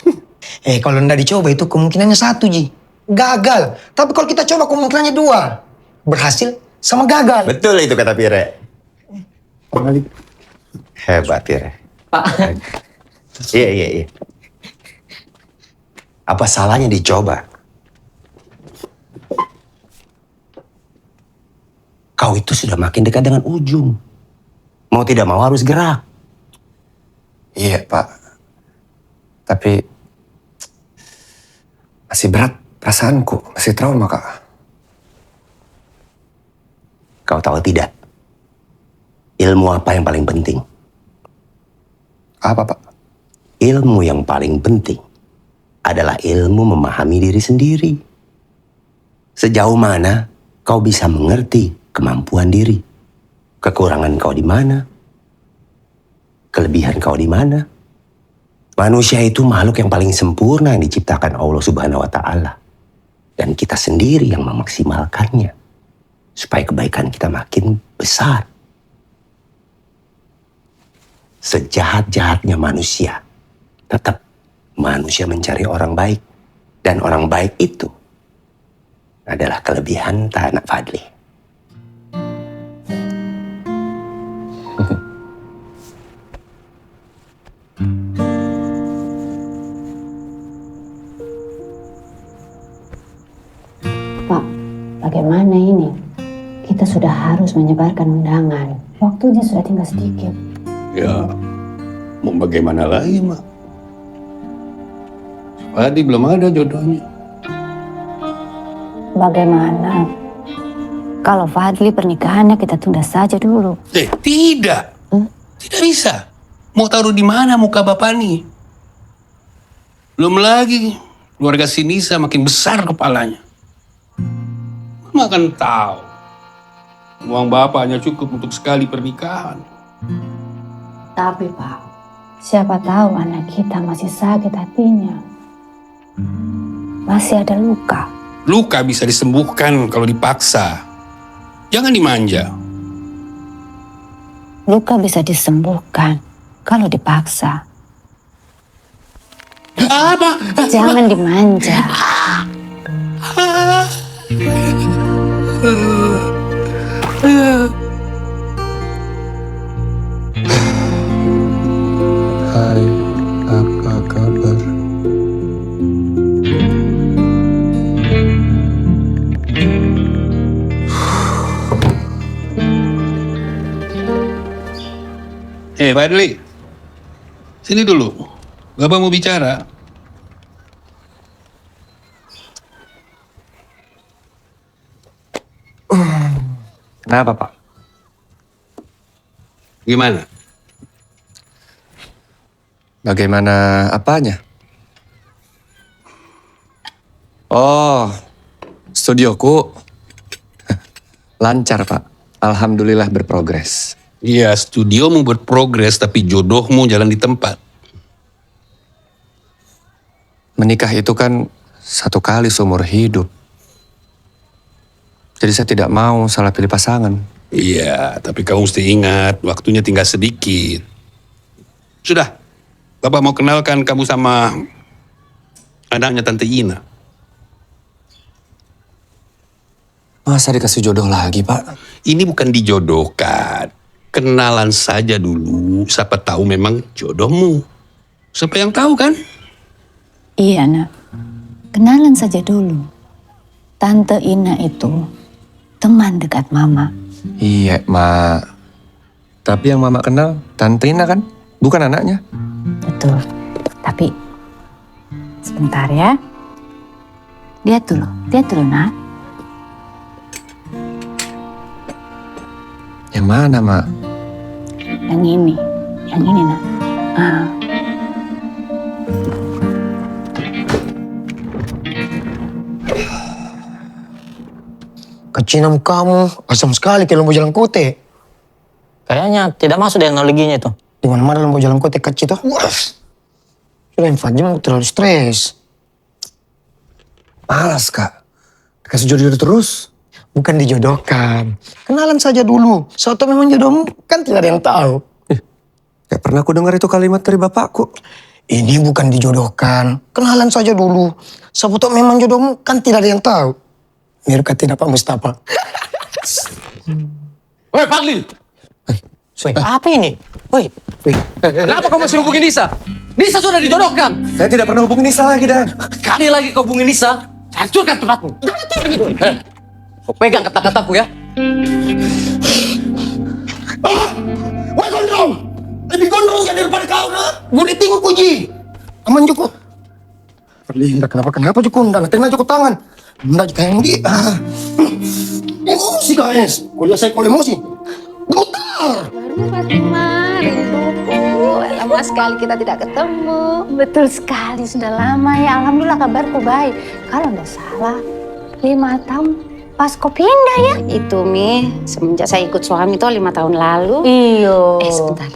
Kalau ndak dicoba itu kemungkinannya 1, Ji. Gagal. Tapi kalau kita coba kemungkinannya 2. Berhasil sama gagal. Betul itu kata Pire. Hebat Pire. Pak. Iya. Apa salahnya dicoba? Kau itu sudah makin dekat dengan ujung. Mau tidak mau harus gerak. Iya, Pak. Tapi masih berat perasaanku, masih trauma, Kak. Kau tahu tidak? Ilmu apa yang paling penting? Apa, Pak? Ilmu yang paling penting adalah ilmu memahami diri sendiri. Sejauh mana kau bisa mengerti kemampuan diri? Kekurangan kau di mana? Kelebihan kau di mana? Manusia itu makhluk yang paling sempurna yang diciptakan Allah Subhanahu wa Ta'ala. Dan kita sendiri yang memaksimalkannya. Supaya kebaikan kita makin besar. Sejahat-jahatnya manusia, tetap manusia mencari orang baik. Dan orang baik itu adalah kelebihan tak anak Fadli. Pak, bagaimana ini? Kita sudah harus menyebarkan undangan. Waktunya sudah tinggal sedikit. Ya, mau bagaimana lagi, Mak? Fadli belum ada jodohnya. Bagaimana? Kalau Fadli pernikahannya kita tunda saja dulu. Tidak. Tidak bisa. Mau taruh di mana muka bapak nih? Belum lagi keluarga si Nisa makin besar kepalanya. Mama kan tahu. Uang bapak hanya cukup untuk sekali pernikahan. Tapi Pak, siapa tahu anak kita masih sakit hatinya. Masih ada luka. Luka bisa disembuhkan kalau dipaksa. Jangan dimanja. Luka bisa disembuhkan kalau dipaksa. Apa? Jangan dimanja. Hai, apa kabar? Fadli, sini dulu. Bapak mau bicara. Kenapa, Pak? Gimana? Bagaimana apanya? Oh, studioku lancar, Pak. Alhamdulillah berprogres. Iya, studiomu berprogres tapi jodohmu jalan di tempat. Menikah itu kan satu kali seumur hidup. Jadi saya tidak mau salah pilih pasangan. Iya, tapi kamu mesti ingat waktunya tinggal sedikit. Sudah, Bapak mau kenalkan kamu sama anaknya Tante Ina. Masa dikasih jodoh lagi, Pak? Ini bukan dijodohkan. Kenalan saja dulu, siapa tahu memang jodohmu. Siapa yang tahu kan? Iya, Nak. Kenalan saja dulu. Tante Ina itu teman dekat Mama. Iya, Mak. Tapi yang Mama kenal Tante Ina kan? Bukan anaknya. Betul. Tapi sebentar ya. Lihat dulu, Nak. Yang mana, Mak? Yang ini. Yang ini nak. Ah. Kecinan kamu, asam sekali ke Lombo Jalan Kote. Kayaknya tidak masuk deh teknologinya itu. Di mana-mana Lombo Jalan Kote kecil tuh. Sudah 4 jam terlalu stres. Malas kak. Dikasih jodoh terus. Bukan dijodohkan. Kenalan saja dulu. Soalnya memang jodohmu kan tidak ada yang tahu. Gak pernah aku dengar itu kalimat dari bapakku. Ini bukan dijodohkan. Kenalan saja dulu. Soalnya memang jodohmu kan tidak ada yang tahu. Mirka tidak Pak Mustafa. Woi Fadli! Apa ini? Woi. Kenapa kau masih hubungi Nisa? Nisa sudah dijodohkan. Saya tidak pernah hubungi Nisa lagi, Dan. Kali lagi kau hubungi Nisa, hancurkan tempatmu. Kau pegang kata-kataku ya. Woi gondrong! Lebih gondrong ya daripada kau nak. Boleh tengok puji. Aman Joko. Fadli, kenapa Joko? Nggak tenang Joko tangan. Nggak kayak yang di. Emosi guys. Kuliah saya kalau emosi. Gemetar. Fatimah, rinduku. Lama sekali kita tidak ketemu. Betul sekali, sudah lama ya. Alhamdulillah kabarku baik. Kalau nggak salah, 5 tahun pas kau pindah ya. Itu Mi, semenjak saya ikut suami tuh 5 tahun lalu. Iyo. Sebentar.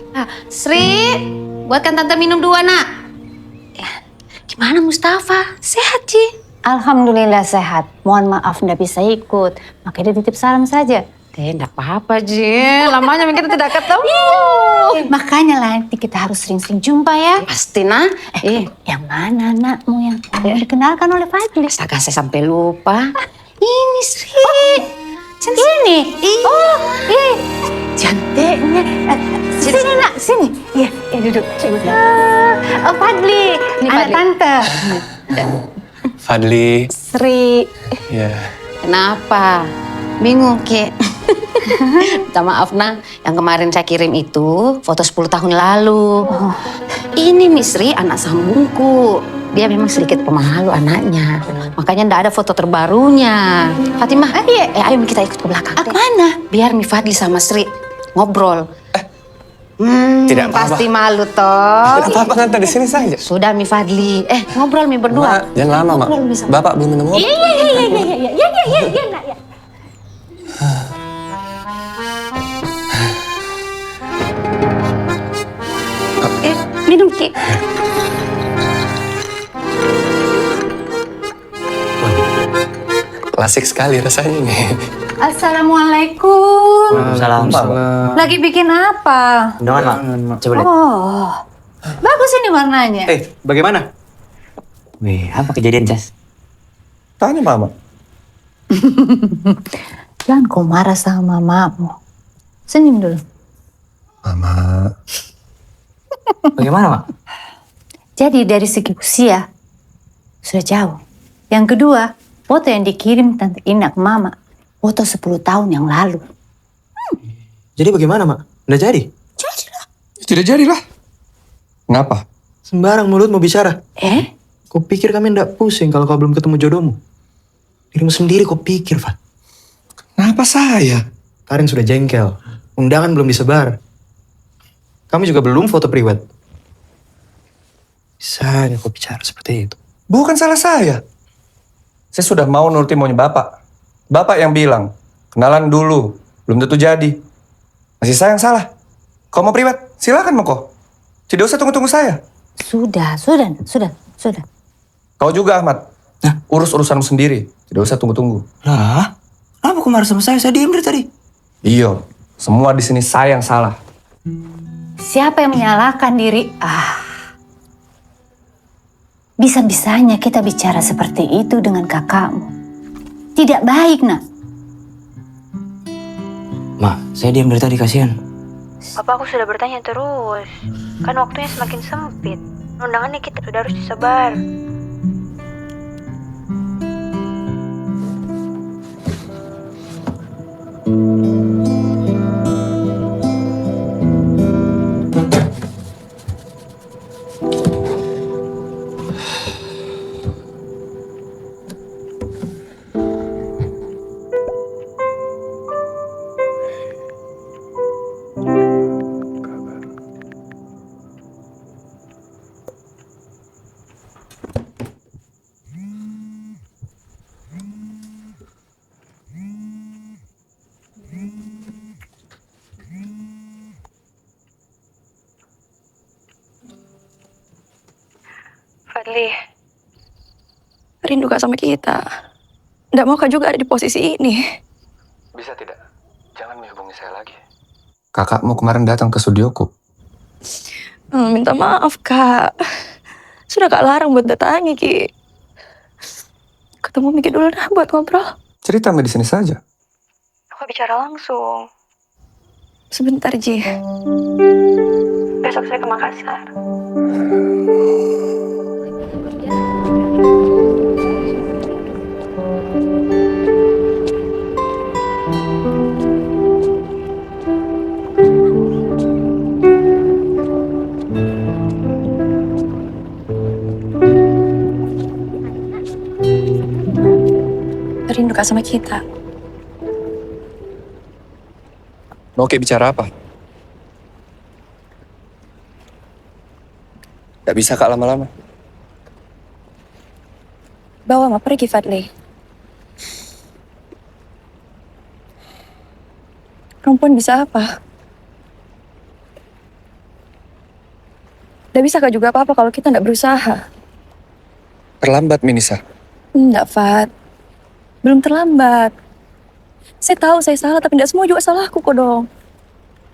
Sri, buatkan tante minum 2 nak. Ya. Gimana Mustafa? Sehat Ji? Alhamdulillah sehat. Mohon maaf nggak bisa ikut. Makanya dia titip salam saja. Enggak apa-apa, Ji. Lamanya kita tidak ketemu. Makanya nanti kita harus sering-sering jumpa ya. Pasti, nah. Yang mana anakmu yang dikenalkan oleh Fadli? Astaga, saya sampai lupa. Ini Sri. Ini? Oh, iya. Cantiknya. Sini, nak. Sini. Iya, duduk. Oh, Fadli. Ini anak tante. Fadli. Sri. Ya. Kenapa? Bingung, Ki. Minta maaf, nah. Yang kemarin saya kirim itu foto 10 tahun lalu. Ini Misri, anak sambungku. Dia memang sedikit pemalu anaknya. Makanya ndak ada foto terbarunya. Fatimah, ayo kita ikut ke belakang. Mana? Biar Mi Fadli sama Sri ngobrol. Tidak apa-apa. Pasti malu toh. Tidak apa-apa, Tante, di sini saja. Sudah Mi Fadli. Ngobrol Mi berdua. Mak, jangan lama, Mak. Bapak belum minum obat. Iya, nak ya. Minum Ki. Klasik sekali rasanya nih. Assalamualaikum. Waalaikumsalam. Lagi bikin apa? Undangan, Mak. Coba lihat. Oh, bagus ini warnanya. Bagaimana? Wih, apa kejadian, Jas? Tanya Mama. Jangan kau marah sama mamamu. Senyum dulu. Mama. Bagaimana, Mak? Jadi dari segi usia, sudah jauh. Yang kedua, foto yang dikirim Tante Ina ke Mama, foto 10 tahun yang lalu. Jadi bagaimana, Mak? Nggak jadi? Tidak jadilah. Ngapa? Sembarang mulut mau bicara. Kau pikir kami ndak pusing kalau kau belum ketemu jodohmu? Dirimu sendiri kau pikir, Fat. Kenapa saya? Karin sudah jengkel. Undangan belum disebar. Kami juga belum foto priwet. Bisanya kau bicara seperti itu. Bukan salah saya. Saya sudah mau nurutin maunya Bapak. Bapak yang bilang, kenalan dulu. Belum tentu jadi. Masih saya yang salah. Kau mau priwet? Silakan mau kok. Tidak usah tunggu-tunggu saya. Sudah. Kau juga, Ahmad. Urus urusanmu sendiri. Tidak usah tunggu-tunggu. Lah, kenapa kau marah sama saya? Saya diem dari tadi. Iya, semua di sini saya yang salah. Siapa yang menyalahkan diri? Bisa-bisanya kita bicara seperti itu dengan kakakmu. Tidak baik, nak. Mak, saya diam dari tadi, kasihan. Bapak aku sudah bertanya terus. Kan waktunya semakin sempit. Undangannya kita sudah harus disebar. Fadli. Rindu Kak sama kita. Nggak mau Kak juga ada di posisi ini. Bisa tidak? Jangan menghubungi saya lagi. Kakakmu kemarin datang ke studioku. Minta maaf Kak. Sudah Kak larang buat datangi Ki. Ketemu Miki dulu dah buat ngobrol. Cerita di sini saja. Aku bicara langsung. Sebentar Ji. Besok saya ke Makassar. Rindu Kak sama kita. Mau kayak bicara apa? Gak bisa Kak lama-lama. Bawa Mama pergi Fadli. Perempuan bisa apa? Gak bisa Kak juga apa-apa kalau kita gak berusaha. Terlambat Minisa. Enggak Fad. Belum terlambat. Saya tahu saya salah, tapi tidak semua juga salahku kok dong.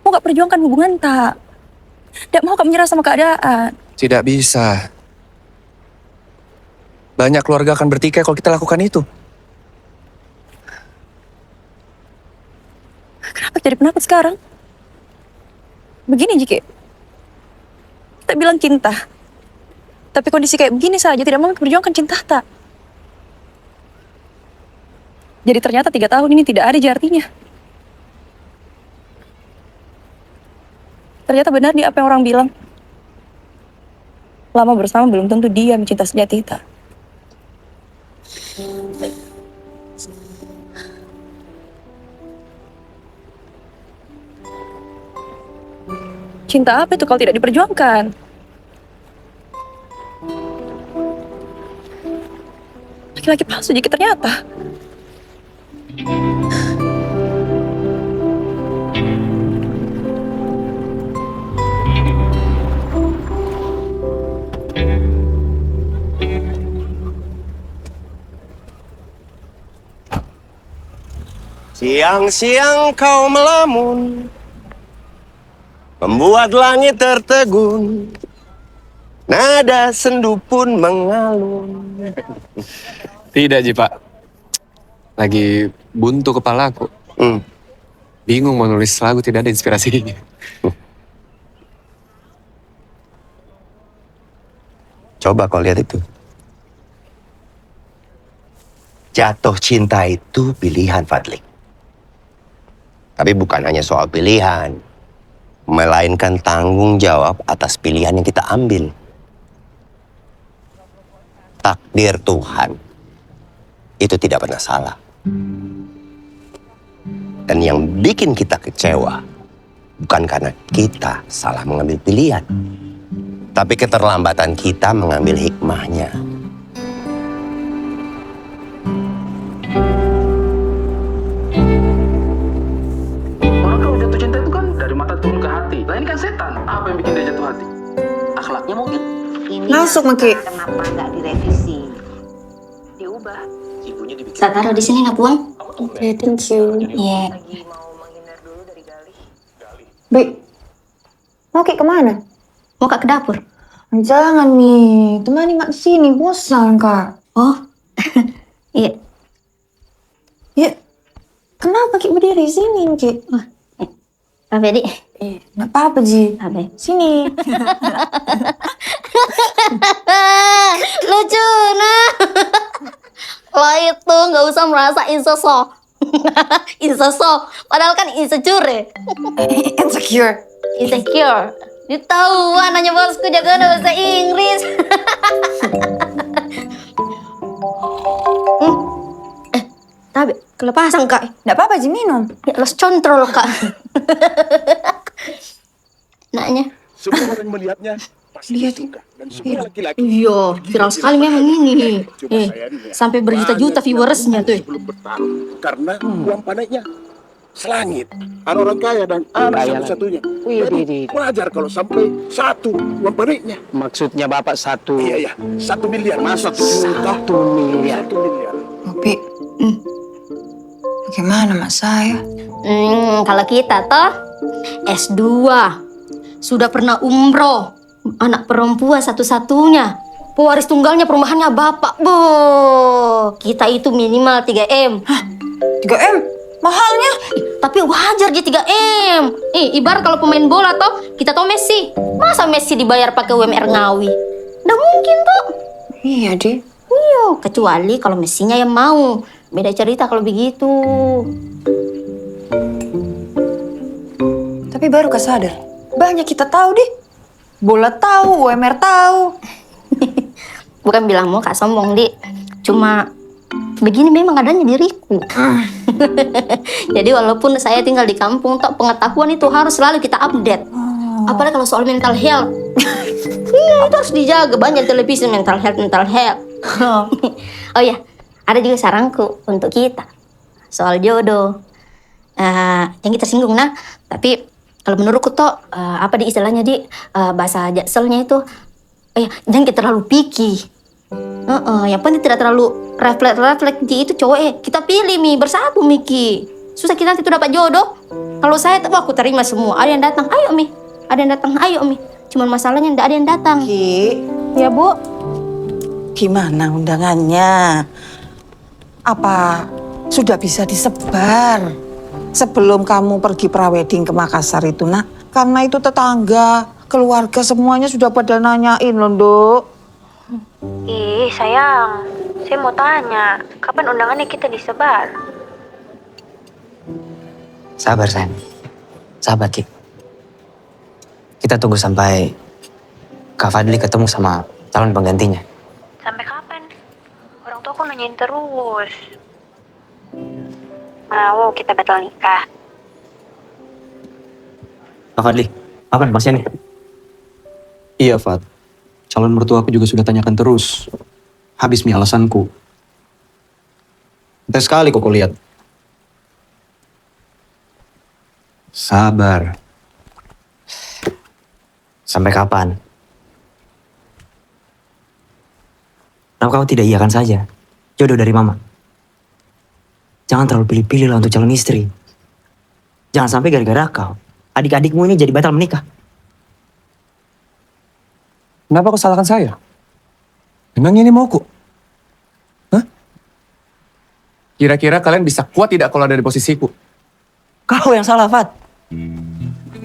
Mau gak perjuangkan hubungan tak? Tidak mau gak menyerah sama keadaan. Tidak bisa. Banyak keluarga akan bertikai kalau kita lakukan itu. Kenapa jadi penakut sekarang? Begini Jiki. Kita bilang cinta. Tapi kondisi kayak begini saja tidak mau memperjuangkan cinta tak? Jadi ternyata 3 tahun ini tidak ada artinya. Ternyata benar nih apa yang orang bilang. Lama bersama belum tentu dia mencinta sejati kita. Cinta apa itu kalau tidak diperjuangkan? Laki-laki palsu jadi ternyata. Siang-siang kau melamun, membuat langit tertegun, nada sendu pun mengalun. Tidak Ji Pak. Lagi buntu kepalaku. Bingung mau nulis lagu, tidak ada inspirasinya. Coba kau lihat itu. Jatuh cinta itu pilihan, Fadli. Tapi bukan hanya soal pilihan, melainkan tanggung jawab atas pilihan yang kita ambil. Takdir Tuhan itu tidak pernah salah. Dan yang bikin kita kecewa bukan karena kita salah mengambil pilihan, tapi keterlambatan kita mengambil hikmahnya. Orang kalau jatuh cinta itu kan dari mata turun ke hati. Lah ini kan setan. Apa yang bikin dia jatuh hati? Akhlaknya mungkin. Masuk Maki. Kenapa nggak direvisi? Diubah. Saya taruh di sini nggak buang? Oke, thank you. Iya. Bi, mau Ki kemana? Mau Kak ke dapur? Jangan nih, temani Mak di sini, bosan Kak. Oh, iya. Ya, kenapa Ki berdiri di sini Ki? Pak Bedi. Nggak apa-apa Ji. Sini. Lucu nah. Lo itu nggak usah merasa insecure. Insecure. Padahal kan insecure. Insecure. Insecure. Ditahuan nanya bosku jaga bahasa Inggris. Tapi kelepasan Kak. Nggak apa-apa Ji minum. Ya, los control Kak. Naknya. Semua orang melihatnya pasti Lihat. suka. Dan semua laki-laki. Iya, viral sekali memang ini. Sampai berjuta-juta viewersnya tuh. Sebelum bertarung. Karena uang panainya. selangit. Ada orang kaya dan anak satu-satunya. Jadi wajar kalau sampai 1 uang paniknya. Maksudnya Bapak 1? Iya, 1 miliar. Masa 1 juta? 1 miliar. 1 miliar. Tapi, bagaimana mas saya? Kalau kita toh S2, sudah pernah umroh, anak perempuan satu-satunya, pewaris tunggalnya perumahannya bapak. Kita itu minimal 3M. Hah? 3M? Mahalnya? Tapi wajar aja 3M. Ibarat kalau pemain bola toh, kita toh Messi. Masa Messi dibayar pakai UMR Ngawi? Nggak mungkin toh. Iya, Di. Iya, kecuali kalau Messinya yang mau. Beda cerita kalau begitu. Tapi baru sadar, banyak kita tahu, Di. Bola tahu, UMR tahu. Bukan bilang mau Kak sombong, Di. Cuma begini memang adanya diriku. Jadi walaupun saya tinggal di kampung, toh pengetahuan itu harus selalu kita update. Apalagi kalau soal mental health. Iya, itu harus dijaga. Banyak televisi mental health. Oh ya, ada juga saranku untuk kita. Soal jodoh. Yang kita singgung, nah. Tapi kalau menurutku toh, apa di istilahnya di bahasa jakselnya itu, jangan kita terlalu picky. Yang penting tidak terlalu refleks itu cowok kita pilih bersatu Miki. Susah kita nanti tuh dapat jodoh. Kalau saya tuh aku terima semua. Ada yang datang, ayo Mi. Ada yang datang, ayo Mi. Cuman masalahnya tidak ada yang datang. Ki, ya Bu. Gimana undangannya? Apa sudah bisa disebar sebelum kamu pergi prawedding ke Makassar itu, Nak? Karena itu tetangga, keluarga semuanya sudah pada nanyain loh, Nduk. Ih, sayang. Saya mau tanya, kapan undangannya kita disebar? Sabar, sayang. Sabar, Ki. Kita tunggu sampai Kak Fadli ketemu sama calon penggantinya. Sampai kapan? Orang tua aku nanyain terus. Mau kita batal nikah? Kak Fadli, kapan pastinya nih? Iya, Fat. Calon mertua aku juga sudah tanyakan terus. Habis alasanku. Nanti sekali kok lihat. Sabar. Sampai kapan? Kenapa kamu tidak iyakan saja? Jodoh dari Mama. Jangan terlalu pilih-pilih lah untuk calon istri. Jangan sampai gara-gara kau, adik-adikmu ini jadi batal menikah. Kenapa kau salahkan saya? Memangnya ini mauku? Hah? Kira-kira kalian bisa kuat tidak kalau ada di posisiku? Kau yang salah, Fat.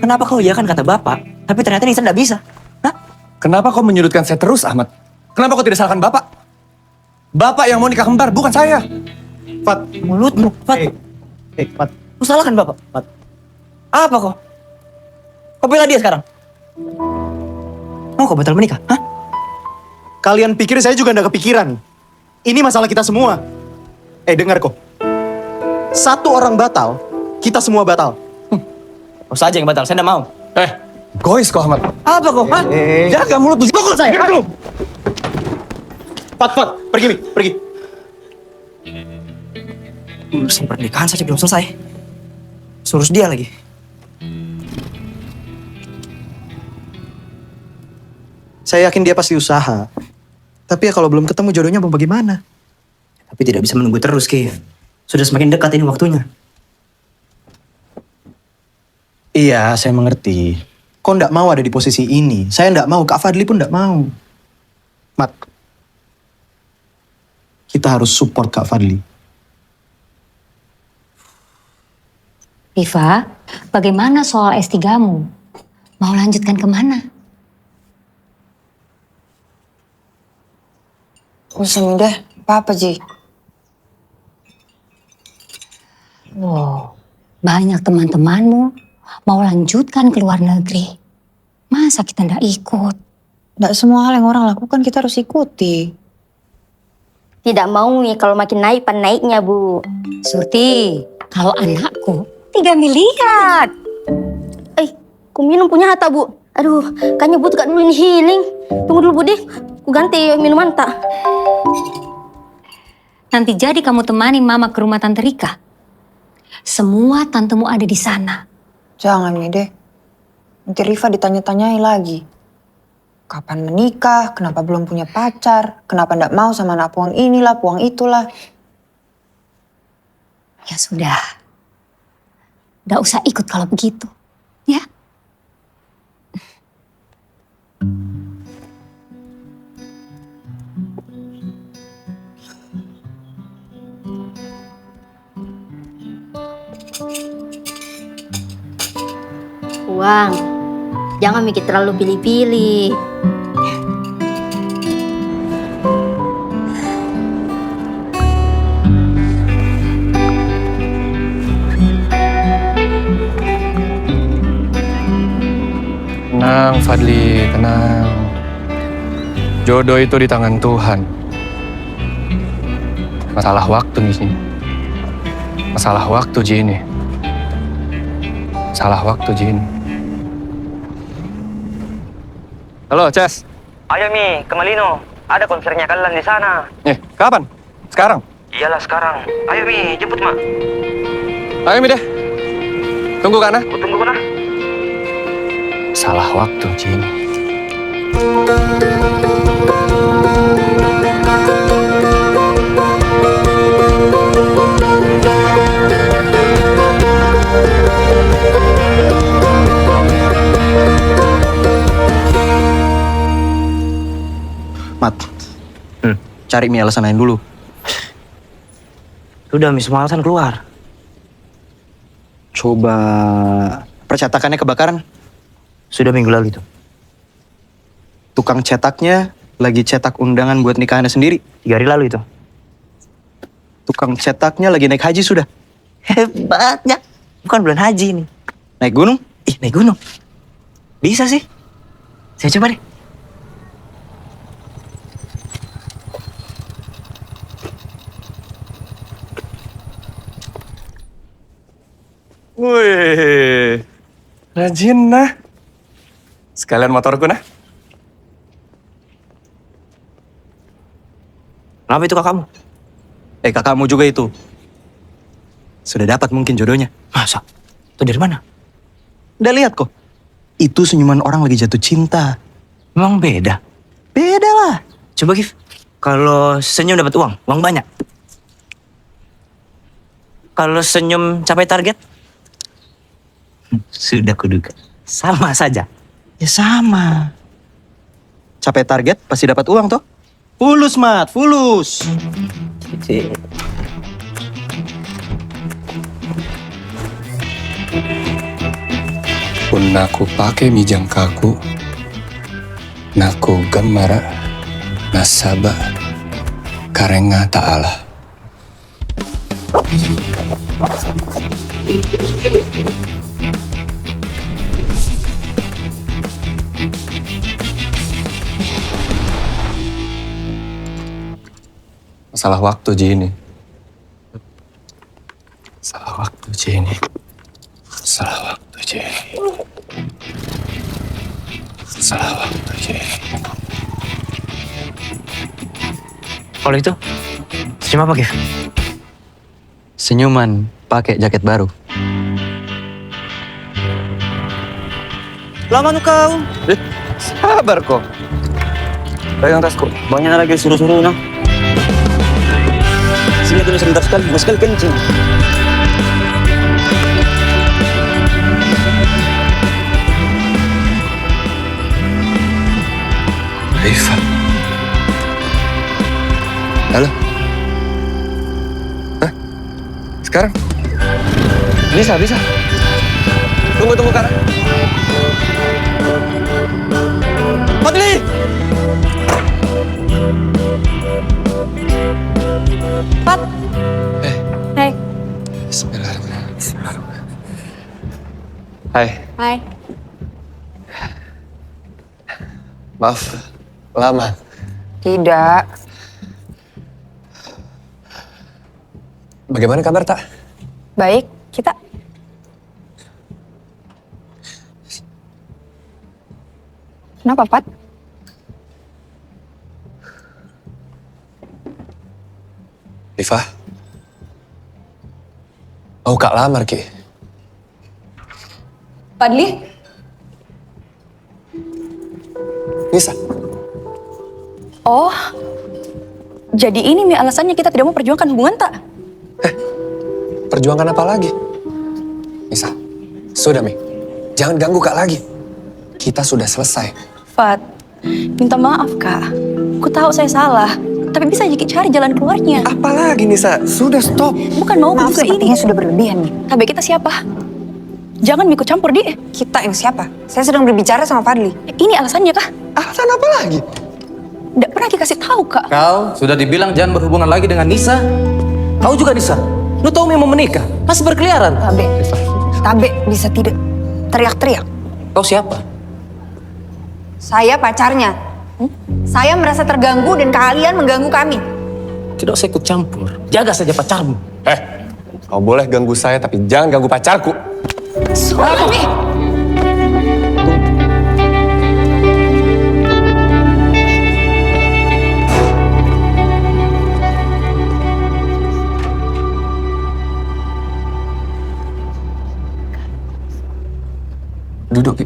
Kenapa kau iyakan kata Bapak, tapi ternyata Nisa tidak bisa? Hah? Kenapa kau menyudutkan saya terus, Ahmad? Kenapa kau tidak salahkan Bapak? Bapak yang mau nikah kembar, bukan saya. Fat, mulutmu, Fat. Fat. Kau salahkan Bapak, Fat. Apa kau? Kau bela dia sekarang? Mau kau batal menikah? Hah? Kalian pikir saya juga nggak kepikiran. Ini masalah kita semua. Dengar kok. 1 orang batal, kita semua batal. Kau saja yang batal, saya tidak mau. Gois kau, Ahmad. Apa kau? Hah? Jaga mulutmu, pukul saya. Fat, pergi Mi, pergi. Urusan pernikahan saja belum selesai. Suruh dia lagi. Saya yakin dia pasti usaha. Tapi ya kalau belum ketemu jodohnya mau bagaimana? Tapi tidak bisa menunggu terus, Kev. Sudah semakin dekat ini waktunya. Iya, saya mengerti. Kau ndak mau ada di posisi ini. Saya ndak mau, Kak Fadli pun ndak mau. Mat, kita harus support Kak Fadli. Viva, bagaimana soal S3-mu? Mau lanjutkan kemana? Usah deh, apa Ji? Wow, banyak teman-temanmu mau lanjutkan ke luar negeri. Masa kita ndak ikut? Nggak semua hal yang orang lakukan kita harus ikuti. Tidak mau nih kalau makin naik naiknya Bu. Surti, kalau anakku 3 miliar. Ku minum punya Hatta Bu. Aduh, kayaknya butuh dulu ini healing. Tunggu dulu Bu deh, ku ganti minuman tak. Nanti jadi kamu temani Mama ke rumah Tante Rika. Semua tantemu ada di sana. Jangan nih deh. Nanti Riva ditanya-tanyai lagi. Kapan menikah, kenapa belum punya pacar, kenapa ndak mau sama anak puang inilah, puang itulah. Ya sudah. Nggak usah ikut kalau begitu. Ya. Uang, jangan mikir terlalu pilih-pilih. Tenang Fadli, tenang. Jodoh itu di tangan Tuhan. Masalah waktu nih sini. Masalah waktu Jini. Masalah waktu Jini. Halo, Ces. Ayo Mi, ke Malino. Ada konsernya kalian di sana. Kapan? Sekarang? Iyalah sekarang. Ayo Mi, jemput Mak. Ayo Mi deh. Tunggu Kana. Tunggu Kana. Salah waktu, Jini. Mat, cari Mi alasan lain dulu. Sudah Mi, semua alasan keluar. Coba percetakannya kebakaran. Sudah minggu lalu itu. Tukang cetaknya lagi cetak undangan buat nikahannya sendiri. 3 hari lalu itu. Tukang cetaknya lagi naik haji sudah. Hebatnya. Bukan bulan haji nih. Naik gunung? Ih, naik gunung. Bisa sih. Saya coba deh. Wih, rajin nah. Sekalian motorku nah. Kenapa itu kakakmu? Kakakmu juga itu. Sudah dapat mungkin jodohnya. Masa? Itu dari mana? Udah lihat kok. Itu senyuman orang lagi jatuh cinta. Memang beda? Beda lah. Coba Gif, kalau senyum dapat uang banyak. Kalau senyum capai target? Sudah kuduga. Sama saja. Ya sama. Capai target pasti dapat uang toh? Fulus Mat, fulus. Pun aku pakai mijang kaku, naku gemara, nasaba, karenga ta'ala. Masalah waktu Jini. Masalah waktu Jini. Masalah waktu Jini. Masalah waktu Jini. Kalau itu, senyum apa Gif? Senyuman pakai jaket baru. Lama tuh kau. Sabar kok. Pegang tasku. Banyak lagi suruh-suruh nah. Sini dulu sebentar sekali, mau sekali kencing. Riva. Halo? Hah? Sekarang? Bisa. Tunggu, Kara. Fadli! Pat. Hai. Bismillahirrahmanirrahim. Hai. Hai. Maaf, lama. Tidak. Bagaimana kabar, Tak? Baik, kita. Kenapa, Pat? Riva, Mau Kak lamar, Ki? Fadli? Nisa? Oh, jadi ini Mi alasannya kita tidak mau perjuangkan hubungan tak? Perjuangkan apa lagi? Nisa, sudah Mi. Jangan ganggu Kak lagi. Kita sudah selesai. Fat, minta maaf Kak. Aku tahu saya salah, tapi bisa jadi cari jalan keluarnya. Apalagi Nisa, sudah stop. Bukan mau Maaf, juga ini. sepertinya sudah berlebihan nih. KB kita siapa? Jangan ikut campur di. Kita yang siapa? Saya sedang berbicara sama Fadli. Ini alasannya kah? Alasan apa lagi? Nggak pernah dikasih tahu Kak. Kau sudah dibilang jangan berhubungan lagi dengan Nisa. Kau juga Nisa. Lu tahu memang menikah, masih berkeliaran. Tabe bisa tidak teriak-teriak. Kau siapa? Saya pacarnya. Saya merasa terganggu dan kalian mengganggu kami. Tidak usah ikut campur. Jaga saja pacarmu. Kau boleh ganggu saya, tapi jangan ganggu pacarku. Suami! Duduk, Ki.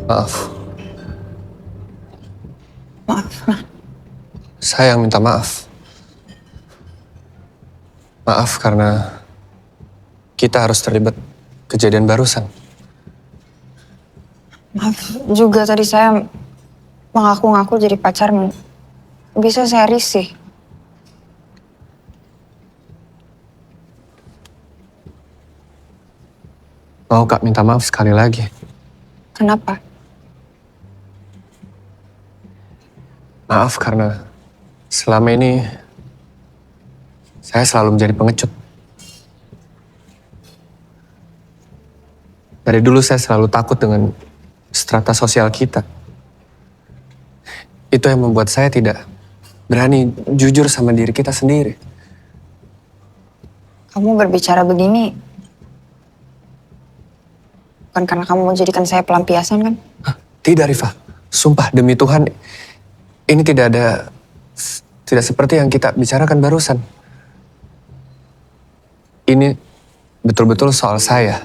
Maaf. Saya yang minta maaf. Maaf karena kita harus terlibat kejadian barusan. Maaf juga tadi saya mengaku-ngaku jadi pacarmu. Bisa saya risih. Mau Kak minta maaf sekali lagi. Kenapa? Maaf karena selama ini saya selalu menjadi pengecut. Dari dulu saya selalu takut dengan strata sosial kita. Itu yang membuat saya tidak berani jujur sama diri kita sendiri. Kamu berbicara begini bukan karena kamu mau jadikan saya pelampiasan kan? Tidak, Rifa. Sumpah demi Tuhan, ini tidak seperti yang kita bicarakan barusan. Ini betul-betul soal saya.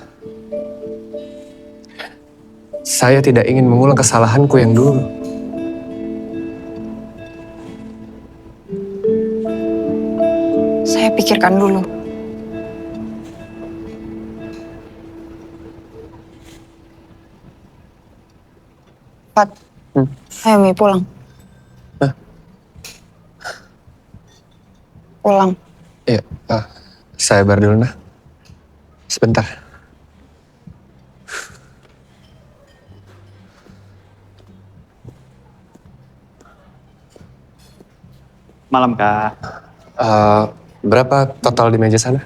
Saya tidak ingin mengulang kesalahanku yang dulu. Saya pikirkan dulu. Pat, ayo Mi pulang. Pulang. Iya, saya bar dulu nah. Sebentar. Malam, Kak. Berapa total di meja sana?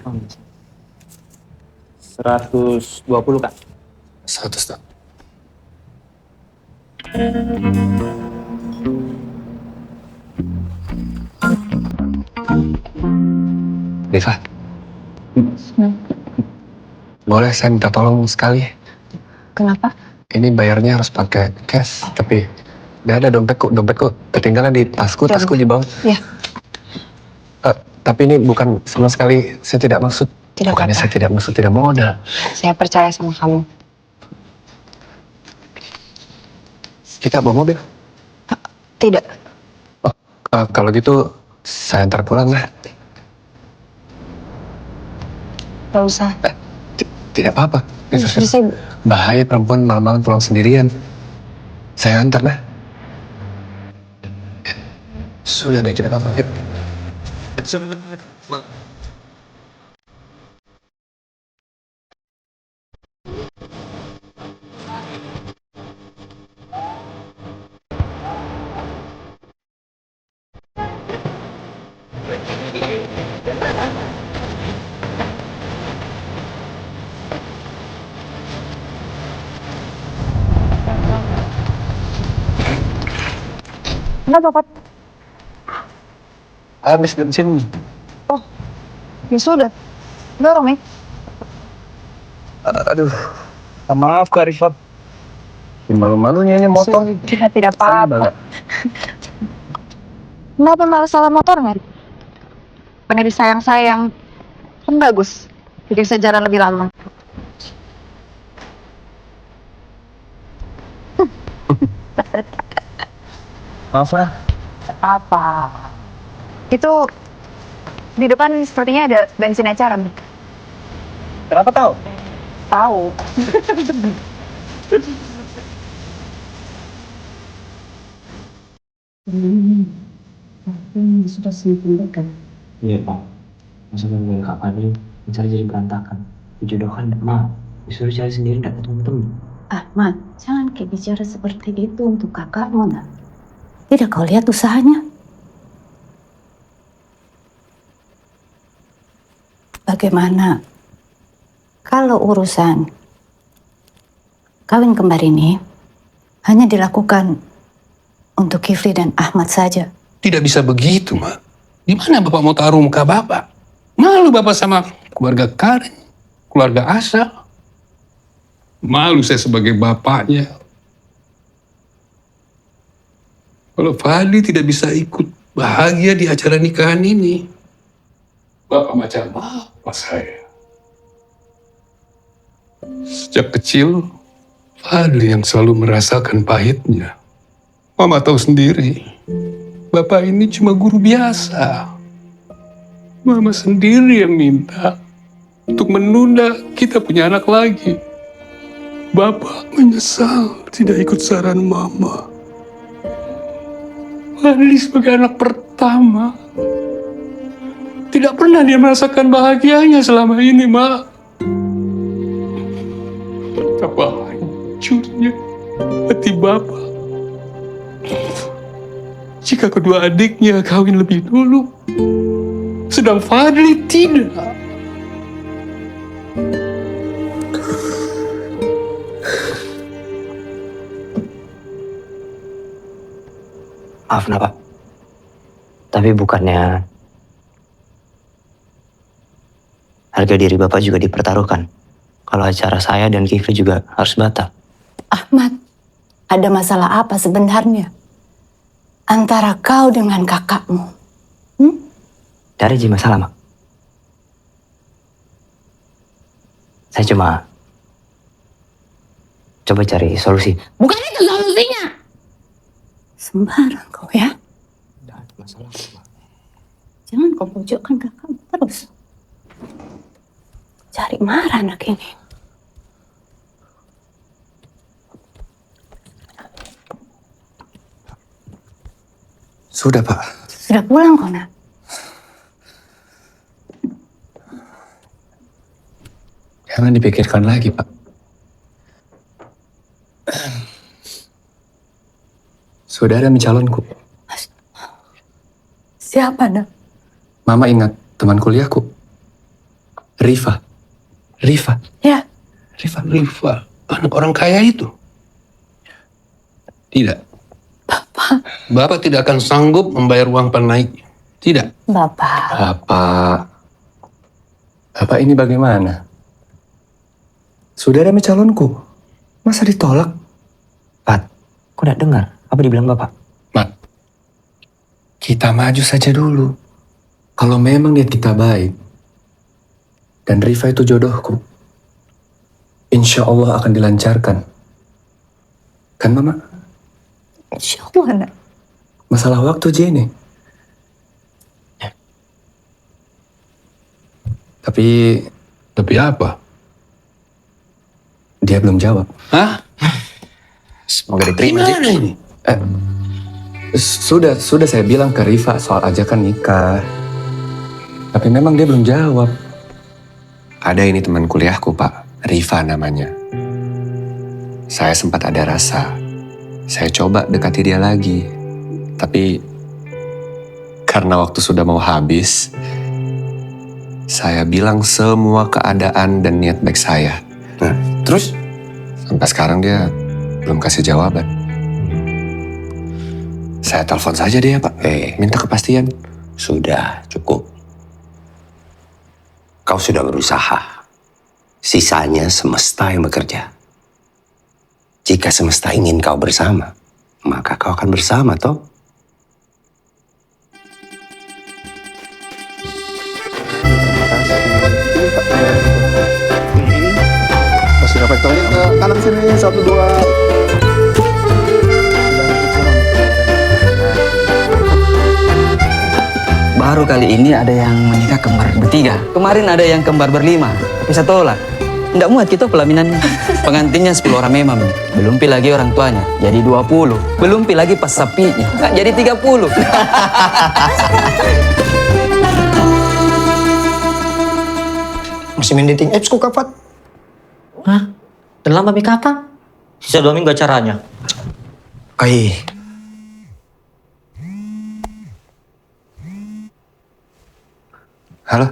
120, Kak. 100. Rifa. Boleh saya minta tolong sekali? Kenapa? Ini bayarnya harus pakai cash, tapi gak ada dompetku ketinggalan di tasku di bawah. Iya. Tapi ini bukan sama sekali, saya tidak maksud. Tidak Bukannya apa-apa. saya tidak maksud, tidak modal. Saya percaya sama kamu. Kita bawa mobil? Tidak. Kalau gitu, saya antar pulang lah. Gak usah. Tidak apa-apa. Bisa. Bahaya perempuan malam-malam pulang sendirian. Saya antar lah. Sudah deh, tidak apa-apa. Yuk. Kenapa, Pat? Habis bensin. Ya sudah. Dorong, Aduh, maaf Kak Rifat. Malu-malunya ini motor. Tidak apa-apa. Kenapa malah salah motor, nggak? Bukannya disayang-sayang. Kan bagus. Jadi bisa jalan lebih lama. Maaf lah. Apa? Itu di depan sepertinya ada bensin eceran. Kenapa tahu? Tahu. Sudah simpulkan. Iya Pak. Masa nungguin Kak Fadli mencari jadi berantakan. Dijodohkan Ma, disuruh cari sendiri tidak ketemu-temu. Ahmad, jangan kayak bicara seperti itu untuk kakakmu, nak. Tidak kau lihat usahanya? Bagaimana kalau urusan kawin kembar ini hanya dilakukan untuk Kifli dan Ahmad saja? Tidak bisa begitu, Mak. Di mana Bapak mau taruh muka Bapak? Malu Bapak sama keluarga Karin, keluarga Asa. Malu saya sebagai bapaknya. Kalau Fadli tidak bisa ikut bahagia di acara nikahan ini, Bapak macam apa saya? Sejak kecil, Fadli yang selalu merasakan pahitnya. Mama tahu sendiri, Bapak ini cuma guru biasa. Mama sendiri yang minta untuk menunda kita punya anak lagi. Bapak menyesal tidak ikut saran Mama. Fadli sebagai anak pertama, tidak pernah dia merasakan bahagianya selama ini, Mak. Betapa hancurnya hati Bapak jika kedua adiknya kawin lebih dulu, sedang Fadli tidak. Maaf Pak. Tapi bukannya harga diri Bapak juga dipertaruhkan. Kalau acara saya dan Kifli juga harus batal. Ahmad, ada masalah apa sebenarnya antara kau dengan kakakmu? Dari Ji masalah, Mak. Saya cuma coba cari solusi. Bukan itu solusinya. Sembarang kau ya. Jangan kau pojokkan kakakmu terus. Cari marah anak ini. Sudah, Pak. Sudah pulang kau, nak? Jangan dipikirkan lagi, Pak. Sudah ada calonku. Siapa, nak? Mama ingat teman kuliahku. Rifa. Ya. Rifa, anak orang kaya itu. Tidak. Bapak tidak akan sanggup membayar uang penaik. Tidak. Bapak. Bapak ini bagaimana? Sudah ada calonku. Masa ditolak? Pat, kok tidak dengar apa dibilang Bapak? Mat, kita maju saja dulu. Kalau memang niat kita baik, dan Rifa itu jodohku, insya Allah akan dilancarkan. Kan, Mama? Insya Allah, nak. Masalah waktu aja ini. Tapi apa? Dia belum jawab. Hah? Semoga diterima. Gimana ini? Sudah saya bilang ke Rifa soal ajakan nikah. Tapi memang dia belum jawab. Ada ini teman kuliahku, Pak. Rifa namanya. Saya sempat ada rasa. Saya coba dekati dia lagi. Tapi karena waktu sudah mau habis, saya bilang semua keadaan dan niat baik saya. Nah, terus? Sampai sekarang dia belum kasih jawaban. Saya telepon saja dia, Pak. Minta kepastian. Sudah, cukup. Kau sudah berusaha. Sisanya semesta yang bekerja. Jika semesta ingin kau bersama, maka kau akan bersama, toh? Masih reflektornya ke kanan sini, 1, 2. Baru kali ini ada yang menikah kembar bertiga. Kemarin ada yang kembar berlima, tapi saya tolak. Nggak muat kita pelaminannya. Pengantinnya 10 orang memang. Belum pi lagi orang tuanya, jadi 20. Belum pi lagi pas sapinya, jadi 30. Masih main dating apps kok, Kak? Hah? Dan lama make apa? Sisa 2 minggu acaranya. Kai. Halo?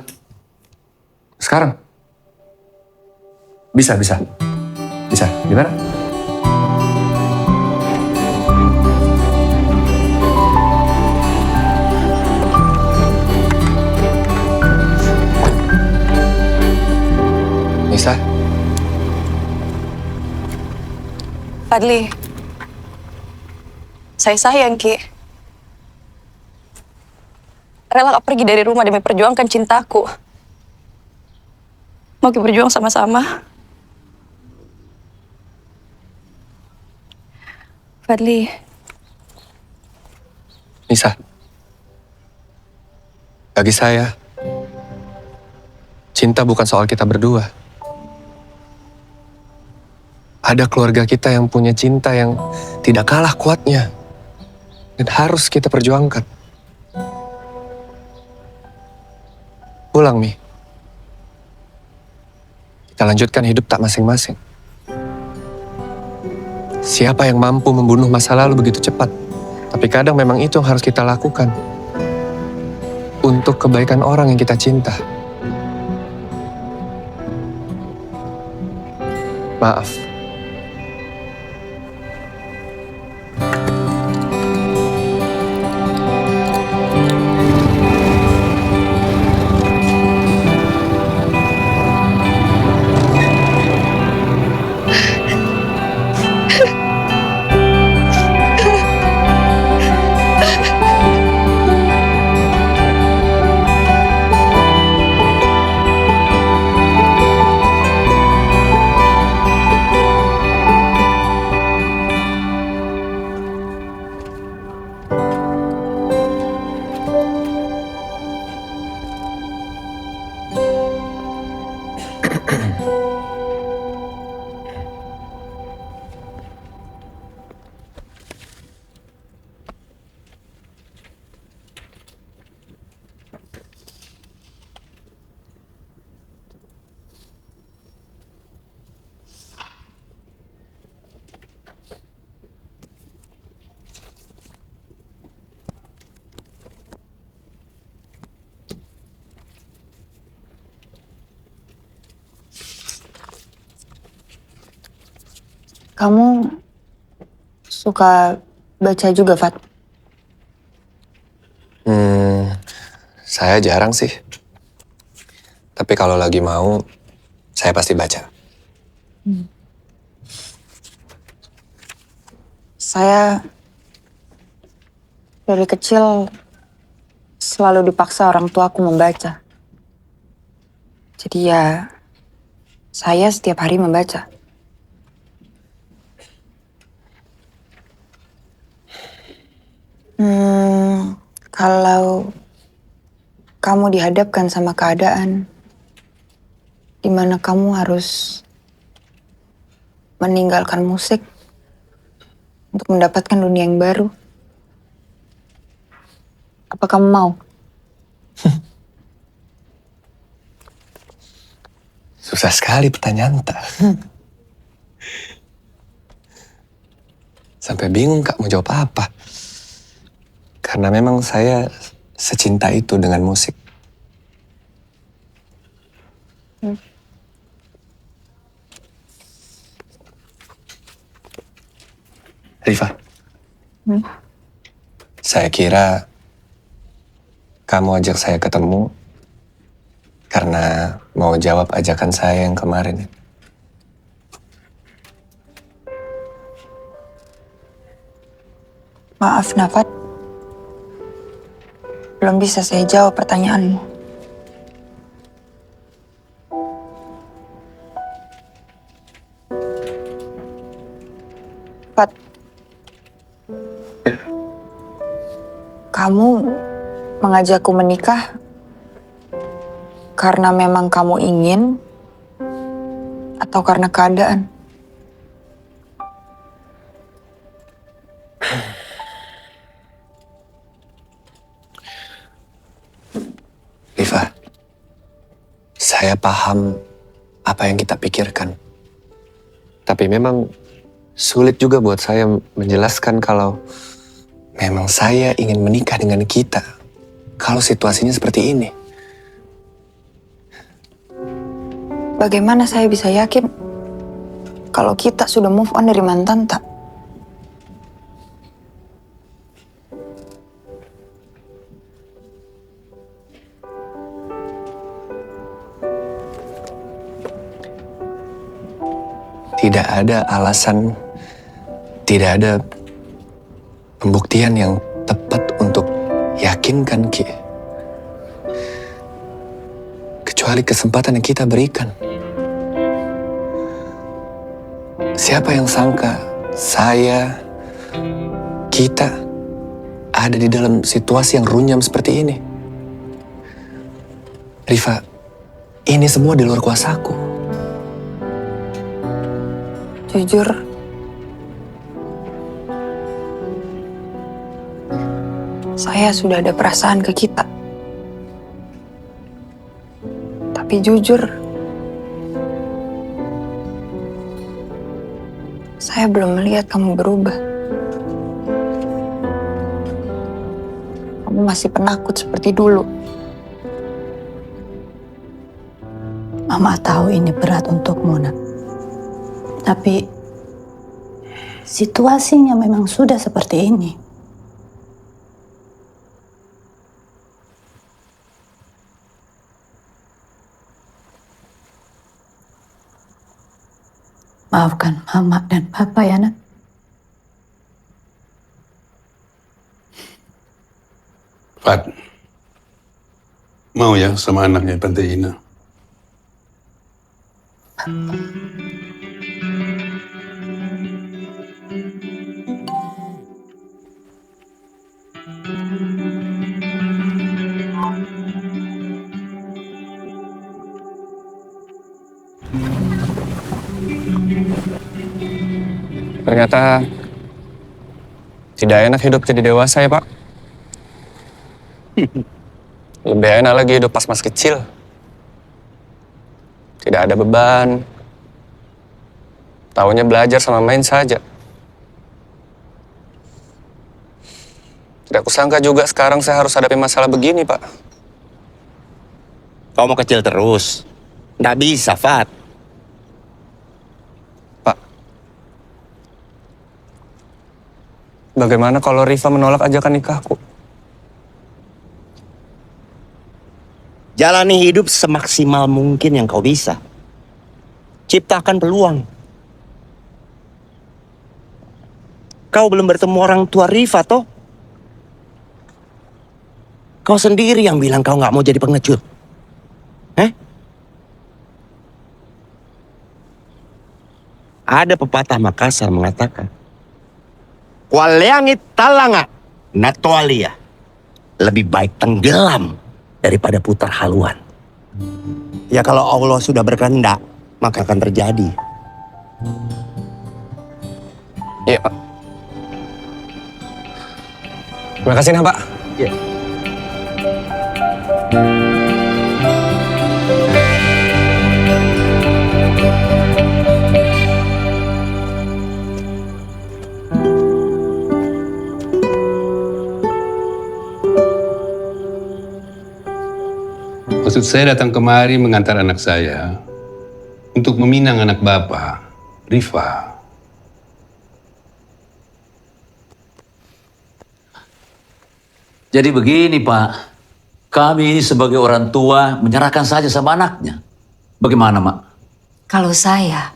Sekarang? Bisa. Di mana? Nisa? Fadli, saya sayang Ki. Rela gak pergi dari rumah demi perjuangkan cintaku. Mau kita berjuang sama-sama. Fadli. Nisa. Bagi saya, cinta bukan soal kita berdua. Ada keluarga kita yang punya cinta yang tidak kalah kuatnya. Dan harus kita perjuangkan. Pulang, Mi. Kita lanjutkan hidup tak masing-masing. Siapa yang mampu membunuh masa lalu begitu cepat? Tapi kadang memang itu yang harus kita lakukan. Untuk kebaikan orang yang kita cinta. Maaf. Kamu suka baca juga, Fat? Saya jarang sih. Tapi kalau lagi mau, saya pasti baca. Saya dari kecil selalu dipaksa orang tuaku membaca. Jadi ya, saya setiap hari membaca. Kalau kamu dihadapkan sama keadaan di mana kamu harus meninggalkan musik untuk mendapatkan dunia yang baru, apa kamu mau? Susah sekali pertanyaan tak. Sampai bingung Kak mau jawab apa. Karena memang saya secinta itu dengan musik. Rifa, saya kira kamu ajak saya ketemu karena mau jawab ajakan saya yang kemarin. Maaf, Nafat. Belum bisa saya jawab pertanyaanmu. Fat, kamu mengajakku menikah karena memang kamu ingin atau karena keadaan? Rifa, saya paham apa yang kita pikirkan. Tapi memang sulit juga buat saya menjelaskan kalau memang saya ingin menikah dengan kita. Kalau situasinya seperti ini. Bagaimana saya bisa yakin kalau kita sudah move on dari mantan, tak? Tidak ada alasan, tidak ada pembuktian yang tepat untuk yakinkan Ki. Kecuali kesempatan yang kita berikan. Siapa yang sangka saya, kita ada di dalam situasi yang runyam seperti ini? Rifa, ini semua di luar kuasaku. Jujur, saya sudah ada perasaan ke kita. Tapi jujur, saya belum melihat kamu berubah. Kamu masih penakut seperti dulu. Mama tahu ini berat untukmu, Nak. Tapi situasinya memang sudah seperti ini. Maafkan Mama dan Papa ya, Nak. Fat, mau ya sama anaknya Tante Ina? Ternyata tidak enak hidup jadi dewasa ya, Pak. Lebih enak lagi hidup pas masih kecil. Tidak ada beban. Taunya belajar sama main saja. Tidak kusangka juga sekarang saya harus hadapi masalah begini, Pak. Kau mau kecil terus? Nggak bisa, Fat. Bagaimana kalau Rifa menolak ajakan nikahku? Jalani hidup semaksimal mungkin yang kau bisa. Ciptakan peluang. Kau belum bertemu orang tua Rifa, toh? Kau sendiri yang bilang kau nggak mau jadi pengecut. Ada pepatah Makassar mengatakan, Waleangit talanga natoalia. Lebih baik tenggelam daripada putar haluan. Ya kalau Allah sudah berkehendak, maka akan terjadi. Iya, Pak. Terima kasih, Pak. Iya. Maksud saya datang kemari mengantar anak saya untuk meminang anak Bapak, Rifa. Jadi begini, Pak. Kami ini sebagai orang tua menyerahkan saja sama anaknya. Bagaimana, Mak? Kalau saya,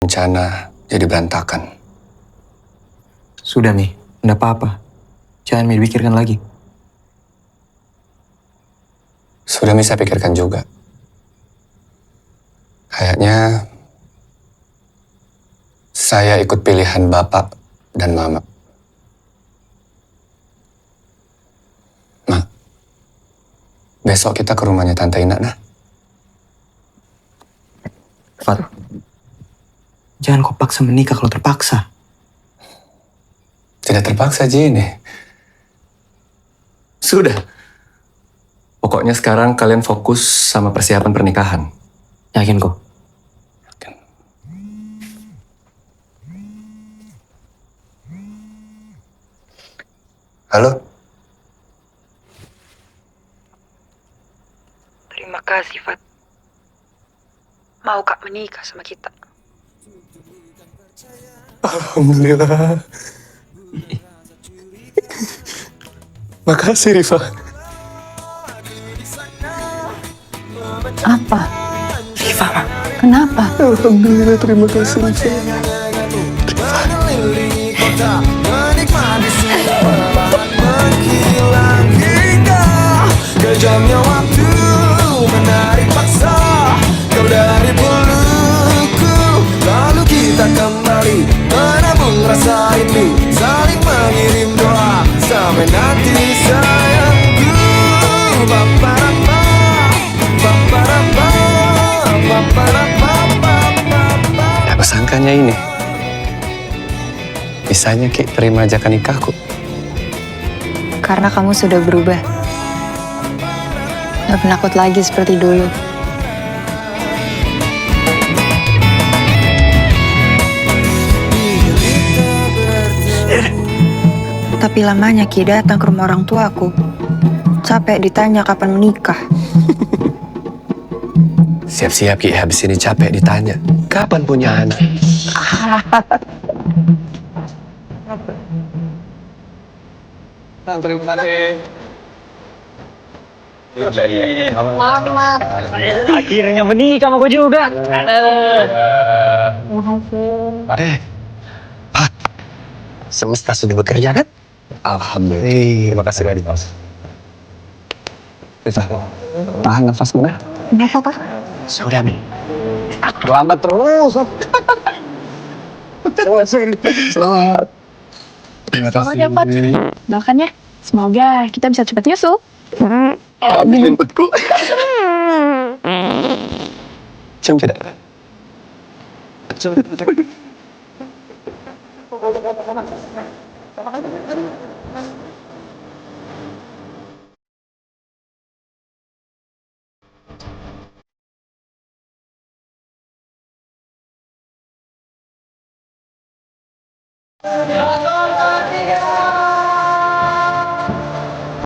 Rencana jadi berantakan. Sudah, Mi. Enggak apa-apa. Jangan Mi pikirkan lagi. Sudah bisa pikirkan juga. Kayaknya saya ikut pilihan Bapak dan Mama. Ma, besok kita ke rumahnya Tante Ina, nah. Fat, jangan kau paksa menikah kalau terpaksa. Tidak terpaksa, Jin. Sudah. Pokoknya sekarang kalian fokus sama persiapan pernikahan. Yakin kok? Halo? Terima kasih, Fat. Mau Kak menikah sama kita? Alhamdulillah. Makasih, Rifa. apa? Rifa, Ma. Kenapa? Alhamdulillah, terima kasih, Rifa. Kejamnya waktu menarik paksa kau dari pelukku, lalu kita kembali menabung rasa ini, saling mengirim doa sampai nanti sayangku. Baparapa, baparapa, baparapa, baparapa. Ya, aku sangkanya ini. Bisanya Ki terima ajakan nikahku. Karena kamu sudah berubah. Gak penakut lagi seperti dulu. Tapi lamanya Ki datang ke rumah orang tuaku. Capek ditanya kapan menikah. Siap-siap Ki, habis ini capek ditanya. Kapan punya anak? Terima kasih. Selamat. Akhirnya menikah sama gue juga. Semesta sudah bekerja kan? Alhamdulillah. Terima kasih Radit. Rita, tahan nafas mana? Kenapa, Pak? Sudah, Mi. Selamat terus. Selamat. Terima kasih. Selamat ya, Pat. Doakan ya. Semoga kita bisa cepat nyusul. Amin. Betul. Cium tidak? Cium.